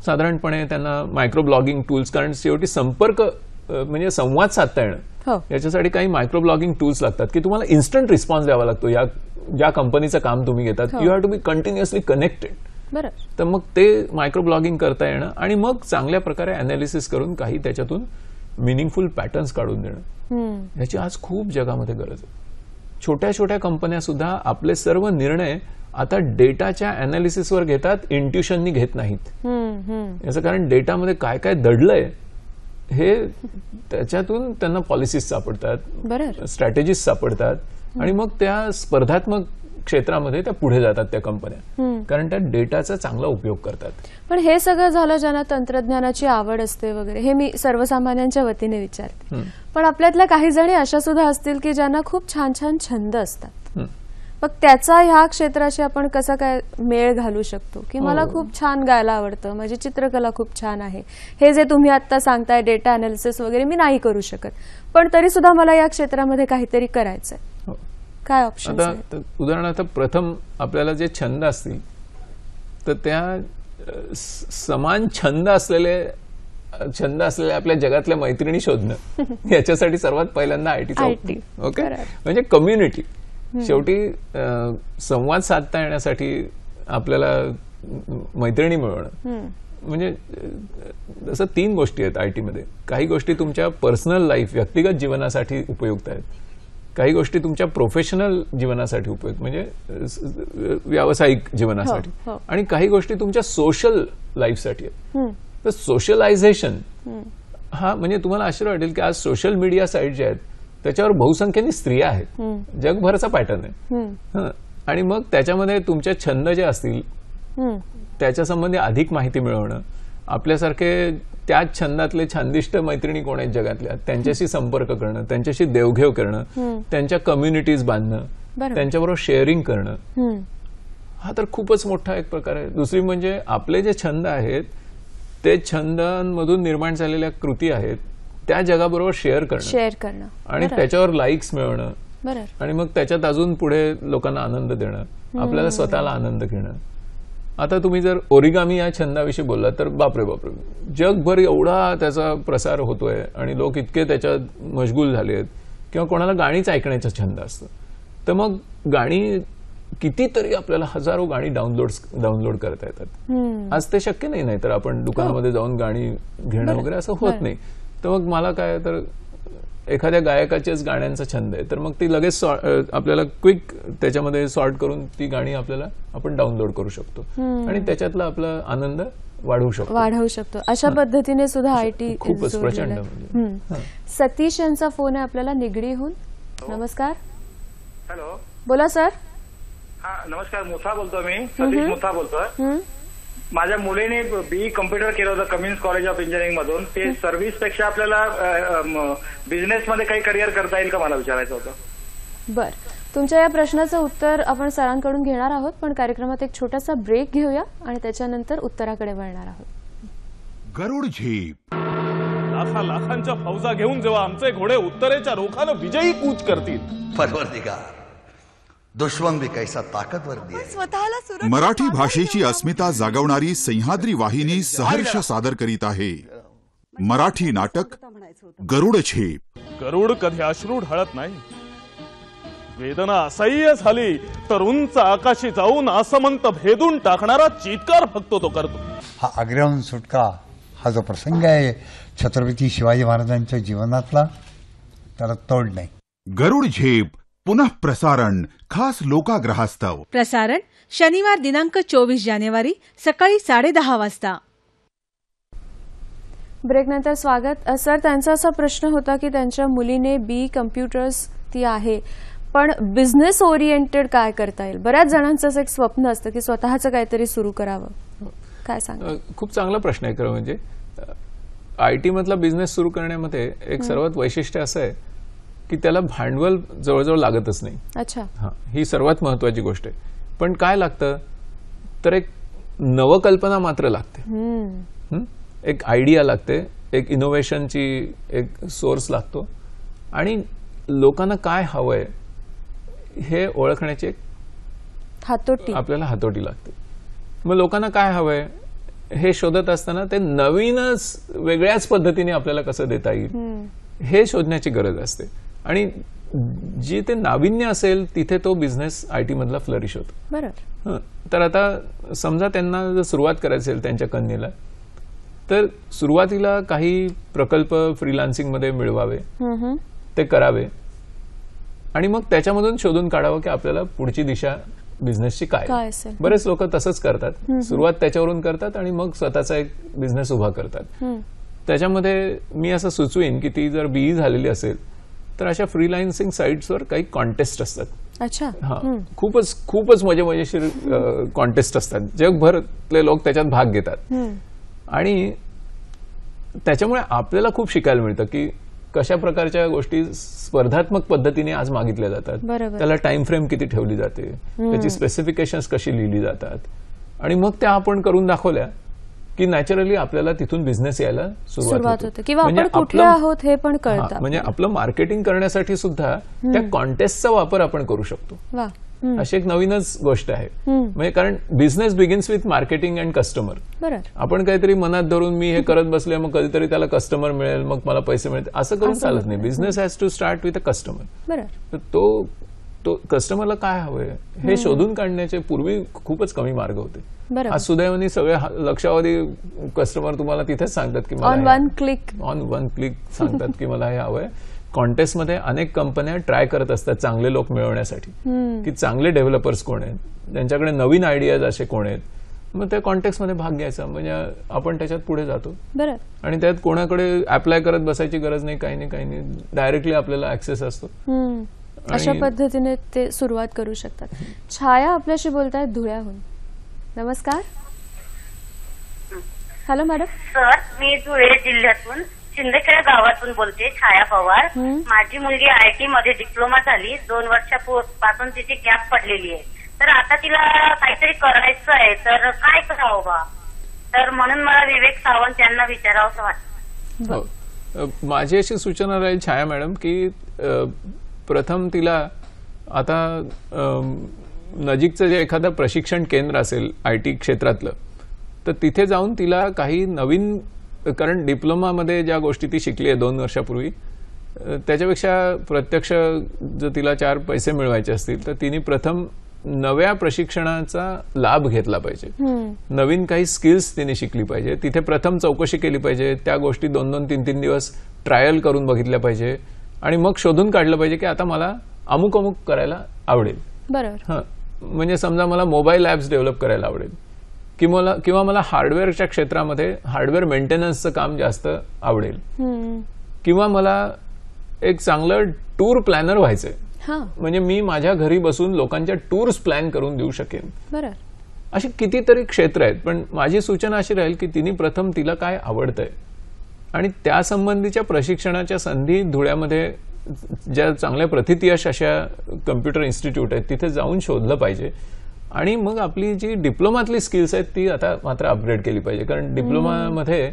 साधारणपणे त्यांना मायक्रो ब्लॉगिंग टूल्स, कारण शेवटी संपर्क म्हणजे संवाद साधता येणं याच्यासाठी काही मायक्रो ब्लॉगिंग टूल्स लागतात की तुम्हाला इन्स्टंट रिस्पॉन्स द्यावा लागतो. ज्या कंपनीचं काम तुम्ही घेतात you have to be continuously connected. तर मग ते मायक्रो ब्लॉगिंग करता येणं आणि मग चांगल्या प्रकारे अनालिसिस करून काही त्याच्यातून मिनिंगफुल पॅटर्न्स काढून देणं याची आज खूप जगामध्ये गरज आहे. छोट्या छोट्या कंपन्या सुद्धा आपले सर्व निर्णय आता डेटाच्या अनालिसिसवर घेतात, इंट्युशननी घेत नाहीत. याचं कारण डेटामध्ये काय काय दडलंय हे त्याच्यातून त्यांना पॉलिसीज सापडतात, स्ट्रॅटेजीज सापडतात आणि मग त्या स्पर्धात्मक क्षेत्रामध्ये त्या पुढे जातात त्या कंपन्या, कारण त्या डेटाचा चांगला उपयोग करतात. पण हे सगळं झालं ज्यांना तंत्रज्ञानाची आवड असते वगैरे, हे मी सर्वसामान्यांच्या वतीने विचारते. पण आपल्यातल्या काही जणी अशा सुद्धा असतील की ज्यांना खूप छान छान छंद असतात. मग त्याचा ह्या क्षेत्राशी आपण कसा काय मेळ घालू शकतो की मला खूप छान गायला आवडतं, माझी चित्रकला खूप छान आहे, हे जे तुम्ही आता सांगताय डेटा अनालिसिस वगैरे मी नाही करू शकत, पण तरी सुद्धा मला या क्षेत्रामध्ये काहीतरी करायचंय, काय ऑप्शन? आता उदाहरणार्थ प्रथम आपल्याला जे छंद असतील तर त्या समान छंद असलेल्या आपल्या जगातल्या मैत्रिणी शोधणं याच्यासाठी सर्वात पहिल्यांदा आयटीचा ओके म्हणजे कम्युनिटी. शेवटी संवाद साधता येण्यासाठी आपल्याला मैत्रिणी मिळवणं म्हणजे जसं 3 गोष्टी आहेत आयटी मध्ये. काही गोष्टी तुमच्या पर्सनल लाईफ व्यक्तिगत जीवनासाठी उपयुक्त आहेत, काही गोष्टी तुमच्या प्रोफेशनल जीवनासाठी उपयुक्त म्हणजे व्यावसायिक जीवनासाठी, आणि काही गोष्टी तुमच्या सोशल लाईफसाठी आहेत. तर सोशलायझेशन हा म्हणजे तुम्हाला आश्चर्य वाटेल की आज सोशल मीडिया साईट ज्या आहेत त्याच्यावर बहुसंख्येने स्त्रिया आहेत, जगभरचा पॅटर्न आहे. आणि मग त्याच्यामध्ये तुमचे छंद जे असतील त्याच्या संबंधी अधिक माहिती मिळवणं, आपल्यासारखे त्याच छंदातले छानदिष्ट मैत्रिणी कोण आहेत जगातल्या त्यांच्याशी संपर्क करणं, त्यांच्याशी देवघेव करणं, त्यांच्या कम्युनिटीज बांधणं, त्यांच्याबरोबर शेअरिंग करणं, हा तर खूपच मोठा एक प्रकार आहे. दुसरी म्हणजे आपले जे छंद आहेत ते छंदांमधून निर्माण झालेल्या कृती आहेत त्या जगाबरोबर शेअर करणं आणि त्याच्यावर लाईक्स मिळवणं आणि मग त्याच्यात अजून पुढे लोकांना आनंद देणं, आपल्याला स्वतःला आनंद घेणं. आता तुम्ही जर ओरिगामी या छंदाविषयी बोललात तर बापरे जगभर एवढा त्याचा प्रसार होतोय आणि लोक इतके त्याच्यात मशगूल झाले आहेत. किंवा कोणाला गाणीच ऐकण्याचा छंद असतो तर मग गाणी कितीतरी आपल्याला हजारो गाणी डाउनलोड करता येतात. आज ते शक्य नाही तर आपण दुकानामध्ये जाऊन गाणी घेणं वगैरे असं होत नाही. तर मग मला काय तर एखाद्या गायकाच्याच गाण्यांचा छंद आहे तर मग ती लगेच आपल्याला क्विक त्याच्यामध्ये सॉर्ट करून ती गाणी आपण डाउनलोड करू शकतो आणि त्याच्यातला आपला आनंद वाढवू शकतो. अशा पद्धतीने सुद्धा आयटी खूपच प्रचंड. सतीश यांचा फोन आहे आपल्याला निगडीहून. नमस्कार. हॅलो, बोला सर. हा नमस्कार, मुथा बोलतो मी, सतीश मुथा बोलतोय. माझ्या मुलीने बीई कम्प्युटर केलं होतं कमिन्स कॉलेज ऑफ इंजिनिअरिंग मधून. ते सर्व्हिस पेक्षा आपल्याला बिझनेस मध्ये काही करिअर करता येईल का मला विचारायचं होतं. बर, तुमच्या या प्रश्नाचं उत्तर आपण सरांकडून घेणार आहोत, पण कार्यक्रमात एक छोटासा ब्रेक घेऊया आणि त्याच्यानंतर उत्तराकडे वळणार आहोत. गरुड झेप लाखांच्या फौजा घेऊन जेव्हा आमचे घोडे उत्तरेच्या रोखानं विजयी कूच करतील, परवरदिगार दुश्मन भी कैसा ताकदवर दिए. मराठी भाषेची अस्मिता जागवणारी सह्याद्री वाहिनी सहर्ष सादर करीत आहे मराठी नाटक गरुड झेप. गरुड कधी अश्रू ढाळत नाही. वेदना असह्य झाली तर उंच आकाशी जाऊन आसमंत भेदून टाकणारा चित्कार फक्त तो करतो. हा आग्र्याहून सुटका हा जो प्रसंग आहे छत्रपती शिवाजी महाराजांच्या जीवनातला त्याला तोड नाही. गरुड झेप पुनः प्रसारण खास लोकाग्रहास्तव. प्रसारण शनिवार दिनांक 24 जानेवारी सकाळी 10:30 वाजता. ब्रेकनंतर स्वागत. सर, त्यांचा असा प्रश्न होता की त्यांच्या मुलीने बीई कम्प्युटर्स ती आहे पण बिझनेस ओरिएंटेड काय करता येईल. बऱ्याच जणांचं असं एक स्वप्न असतं की स्वतःचं काहीतरी सुरू करावं, काय सांगा. खूप चांगला प्रश्न आहे. खरं म्हणजे आयटी मधला बिझनेस सुरू करण्यामध्ये एक सर्वात वैशिष्ट्य असं आहे की त्याला भांडवल जवळजवळ लागतच नाही. अच्छा. ही सर्वात महत्वाची गोष्ट आहे. पण काय लागतं तर एक नवकल्पना मात्र लागते, एक आयडिया लागते, एक इनोव्हेशनची एक सोर्स लागतो आणि लोकांना काय हवंय हे ओळखण्याची एक आपल्याला हातोटी लागते. मग लोकांना काय हवंय हे शोधत असताना ते नवीनच वेगळ्याच पद्धतीने आपल्याला कसं देता येईल हे शोधण्याची गरज असते आणि जी ते नाविन्य असेल तिथे तो बिझनेस आयटी मधला फ्लरिश होतो. बरोबर. तर आता समजा त्यांना जर सुरुवात करायची असेल त्यांच्या कन्येला तर सुरुवातीला काही प्रकल्प फ्रीलान्सिंगमध्ये मिळवावे, ते करावे आणि मग त्याच्यामधून शोधून काढावं की आपल्याला पुढची दिशा बिझनेसची काय असेल. बरेच लोक तसंच करतात, सुरुवात त्याच्यावरून करतात आणि मग स्वतःचा एक बिझनेस उभा करतात. त्याच्यामध्ये मी असं सुचवीन की ती जर बीई झालेली असेल तर अशा फ्रीलान्सिंग साईट्सवर काही कॉन्टेस्ट असतात. अच्छा. खूपच मजेशीर कॉन्टेस्ट असतात. जगभरातले लोक त्याच्यात भाग घेतात आणि त्याच्यामुळे आपल्याला खूप शिकायला मिळतं की कशा प्रकारच्या गोष्टी स्पर्धात्मक पद्धतीने आज मागितल्या जातात, बरोबर. त्याला टाइम फ्रेम किती ठेवली जाते, त्याची स्पेसिफिकेशन्स कशी लिहिली जातात, आणि मग त्या आपण करून दाखवल्या की नॅचरली आपल्याला तिथून बिझनेस यायला सुरुवात होते किंवा आपण कुठले आहोत हे पण कळतं. म्हणजे आपलं मार्केटिंग करण्यासाठी सुद्धा त्या कॉन्टेस्टचा वापर आपण करू शकतो. वा, अशी एक नवीनच गोष्ट आहे. म्हणजे कारण business begins with marketing and customer. बरोबर. आपण काहीतरी मनात धरून मी हे करत बसले मग कधीतरी त्याला कस्टमर मिळेल मग मला पैसे मिळतील असं करून चालत नाही. Business has to start with a customer. बरोबर. तो कस्टमरला काय हवंय हे शोधून काढण्याचे पूर्वी खूपच कमी मार्ग होते. आज सुदैवाने सगळे लक्षावधी कस्टमर तुम्हाला तिथेच सांगतात की ऑन वन क्लिक सांगतात की मला हे हवंय. कॉन्टेस्टमध्ये अनेक कंपन्या ट्राय करत असतात चांगले लोक मिळवण्यासाठी की चांगले डेव्हलपर्स कोण आहेत, त्यांच्याकडे नवीन आयडियाज असे कोण आहेत, मग त्या कॉन्टेक्स्टमध्ये भाग घ्यायचा. म्हणजे आपण त्याच्यात पुढे जातो आणि त्यात कोणाकडे अप्लाय करत बसायची गरज नाही, काही नाही, डायरेक्टली आपल्याला ऍक्सेस असतो. अशा पद्धतीने ते सुरुवात करू शकतात. छाया आपल्याशी बोलतायत धुळ्याहून. नमस्कार. Hello madam. सर, मी धुळे जिल्ह्यातून शिंदखेडा गावातून बोलते, छाया पवार. माझी मुलगी IT मध्ये डिप्लोमा झाली, 2 वर्षापासून तिची गॅप पडलेली आहे. तर आता तिला काहीतरी करायचं आहे, तर काय करावं बा? तर म्हणून मला विवेक सावंत यांना विचारावंसं वाटतं. माझी अशी सूचना राहील छाया मॅडम की प्रथम तिला आता नजीकचं जे एखादं प्रशिक्षण केंद्र असेल IT क्षेत्रातलं तर तिथे जाऊन तिला काही नवीन, कारण डिप्लोमामध्ये ज्या गोष्टी ती शिकली आहे 2 वर्षापूर्वी त्याच्यापेक्षा प्रत्यक्ष जर तिला 4 पैसे मिळवायचे असतील तर तिने प्रथम नव्या प्रशिक्षणाचा लाभ घेतला पाहिजे. नवीन काही स्किल्स तिने शिकली पाहिजे. तिथे प्रथम चौकशी केली पाहिजे. त्या गोष्टी 2-2, 3-3 दिवस ट्रायल करून बघितल्या पाहिजे आणि मग शोधून काढलं पाहिजे की आता मला अमुक करायला आवडेल. बरोबर. म्हणजे समजा मला मोबाईल ॲप्स डेव्हलप करायला आवडेल किंवा मला हार्डवेअरच्या क्षेत्रामध्ये हार्डवेअर मेंटेनन्सचं काम जास्त आवडेल किंवा मला एक चांगलं टूर प्लॅनर व्हायचंय. म्हणजे मी माझ्या घरी बसून लोकांच्या टूर्स प्लॅन करून देऊ शकेन. बरोबर. अशी कितीतरी क्षेत्र आहेत. पण माझी सूचना अशी राहील की तिने प्रथम तिला काय आवडतंय आणि त्यासंबंधीच्या प्रशिक्षणाच्या संधी धुळ्यामध्ये ज्या चांगल्या प्रथितयश अशा कम्प्युटर इन्स्टिट्यूट आहेत तिथे जाऊन शोधलं पाहिजे आणि मग आपली जी डिप्लोमातली स्किल्स आहेत ती आता मात्र अपग्रेड केली पाहिजे. कारण डिप्लोमामध्ये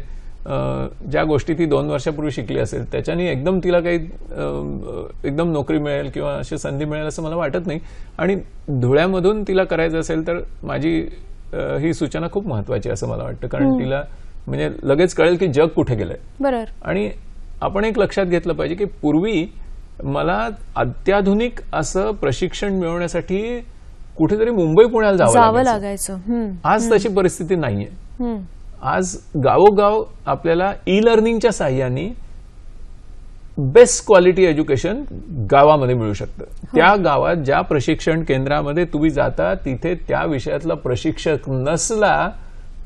ज्या गोष्टी ती 2 वर्षापूर्वी शिकली असेल त्याच्यानी एकदम तिला काही एकदम नोकरी मिळेल किंवा अशी संधी मिळेल असं मला वाटत नाही. आणि धुळ्यामधून तिला करायचं असेल तर माझी ही सूचना खूप महत्वाची असं मला वाटतं. कारण तिला म्हणजे लगेच कळेल की जग कुठे गेलंय. बरोबर. आणि आपण एक लक्षात घेतलं पाहिजे की पूर्वी मला अत्याधुनिक असं प्रशिक्षण मिळवण्यासाठी कुठेतरी मुंबई पुण्याला जावं लागायचं. आज तशी परिस्थिती नाहीये. आज गावोगाव आपल्याला ई-लर्निंगच्या साह्याने बेस्ट क्वालिटी एज्युकेशन गावामध्ये मिळू शकतं. त्या गावात ज्या प्रशिक्षण केंद्रामध्ये तुम्ही जाता तिथे त्या विषयातला प्रशिक्षक नसला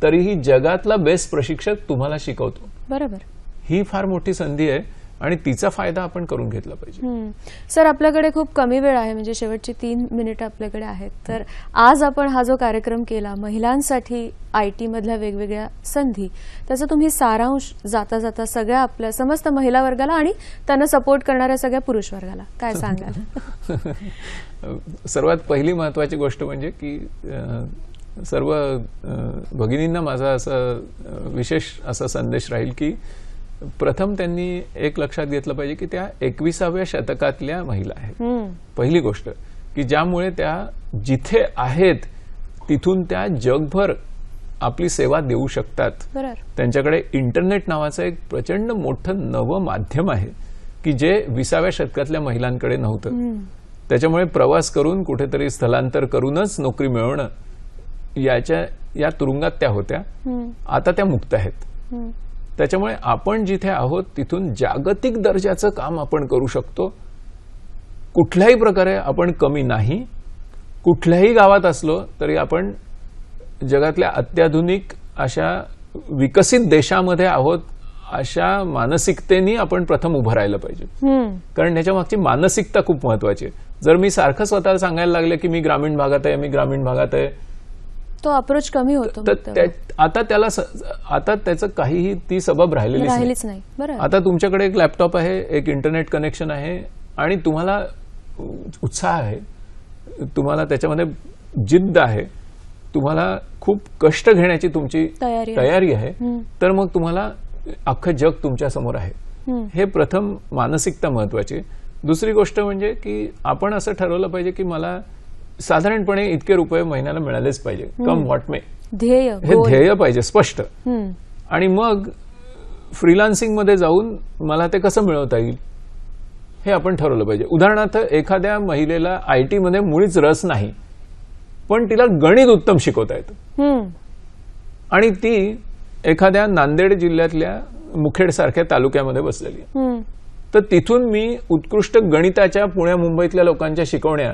तरीही जगातला बेस्ट प्रशिक्षक तुम्हाला शिकवतो. बरोबर. ही फार मोठी संधी आहे आणि तिचा फायदा आपण करून घेतला पाहिजे. सर, आपल्याकडे खूप कमी वेळ आहे, म्हणजे शेवटची 3 मिनिटं आपल्याकडे आहेत. तर आज आपण हा जो कार्यक्रम केला महिलांसाठी IT मधल्या वेगवेगळ्या संधी, त्याचा तुम्ही सारांश जाता जाता सगळ्या आपल्या समस्त महिला वर्गाला आणि त्यांना सपोर्ट करणाऱ्या सगळ्या पुरुष वर्गाला काय सांगाल? सर्वात पहिली महत्वाची गोष्ट म्हणजे की सर्व भगिनींना माझा असं विशेष असा संदेश राहील की प्रथम त्यांनी एक लक्षात घेतलं पाहिजे की त्या 21व्या शतकातल्या महिला आहेत. पहिली गोष्ट की ज्यामुळे त्या जिथे आहेत तिथून त्या जगभर आपली सेवा देऊ शकतात. त्यांच्याकडे इंटरनेट नावाचं एक प्रचंड मोठं नवं माध्यम आहे की जे 20व्या शतकातल्या महिलांकडे नव्हतं. त्याच्यामुळे प्रवास करून कुठेतरी स्थलांतर करूनच नोकरी मिळवणं या तुरुंगात त्या होत्या. आता त्या मुक्त आहेत. त्याच्यामुळे आपण जिथे आहोत तिथून जागतिक दर्जाचं काम आपण करू शकतो. कुठल्याही प्रकारे आपण कमी नाही. कुठल्याही गावात असलो तरी आपण जगातल्या अत्याधुनिक अशा विकसित देशामध्ये आहोत अशा मानसिकतेने आपण प्रथम उभं राहिलं पाहिजे. कारण त्याच्या मागची मानसिकता खूप महत्वाची आहे. जर मी सारखं स्वतःला सांगायला लागले की मी ग्रामीण भागात आहे, मी ग्रामीण भागात आहे, तो अप्रोच कमी होतो. आता त्याचं काहीही ती सबब राहिलेलीच नाही. बरं, आता तुमच्याकडे एक लॅपटॉप आहे, एक इंटरनेट कनेक्शन आहे आणि तुम्हाला उत्साह आहे, तुम्हाला त्याच्यामध्ये जिद्द आहे, तुम्हाला खूप कष्ट घेण्याची तुमची तयारी आहे, तर मग तुम्हाला अख्खं जग तुमच्या समोर आहे. हे प्रथम मानसिकता महत्वाची. दुसरी गोष्ट म्हणजे की आपण असं ठरवलं पाहिजे की मला साधारणपणे इतके रुपये महिन्याला मिळालेच पाहिजे, कम व्हॉट मे. हे ध्येय पाहिजे स्पष्ट. आणि मग फ्रीलान्सिंग मध्ये जाऊन मला ते कसं मिळवता येईल हे आपण ठरवलं पाहिजे. उदाहरणार्थ एखाद्या महिलेला IT मध्ये मुळीच रस नाही, पण तिला गणित उत्तम शिकवता येतं आणि ती एखाद्या नांदेड जिल्ह्यातल्या मुखेड सारख्या तालुक्यामध्ये बसलेली आहे, तर तिथून मी उत्कृष्ट गणिताच्या पुण्या मुंबईतल्या लोकांच्या शिकवण्या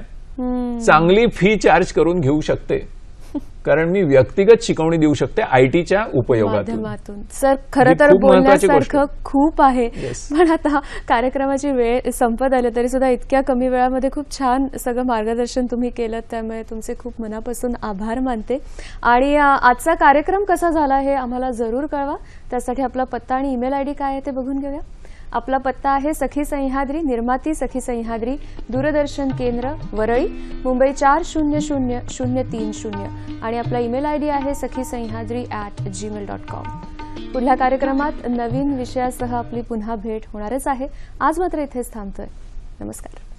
चांगली फी चार्ज करून घेऊ शकते, कारण मी व्यक्तिगत शिकवणी देऊ शकते ITच्या उपयोगातून. सर, खरं तर बोलण्यासारखं खूप आहे, पण आता कार्यक्रमाची वेळ संपत आली तरी सुद्धा इतक्या कमी वेळामध्ये खूप छान सगळं मार्गदर्शन तुम्ही केलं, त्यामुळे तुमचे खूप मनापासून आभार मानते. आणि आजचा कार्यक्रम कसा झाला हे आम्हाला जरूर कळवा. त्यासाठी आपला पत्ता आणि ईमेल ID काय आहे ते बघून घेऊया. आपला पत्ता आहे सखी सह्याद्री, निर्माती सखी सह्याद्री, दूरदर्शन केंद्र, वरळी, मुंबई 400030 आणि आपला ईमेल ID आहे sakhisahadri@gmail.com. पुढल्या कार्यक्रमात नवीन विषयासह आपली पुन्हा भेट होणारच आहे. आज मात्र इथेच थांबतोय. नमस्कार.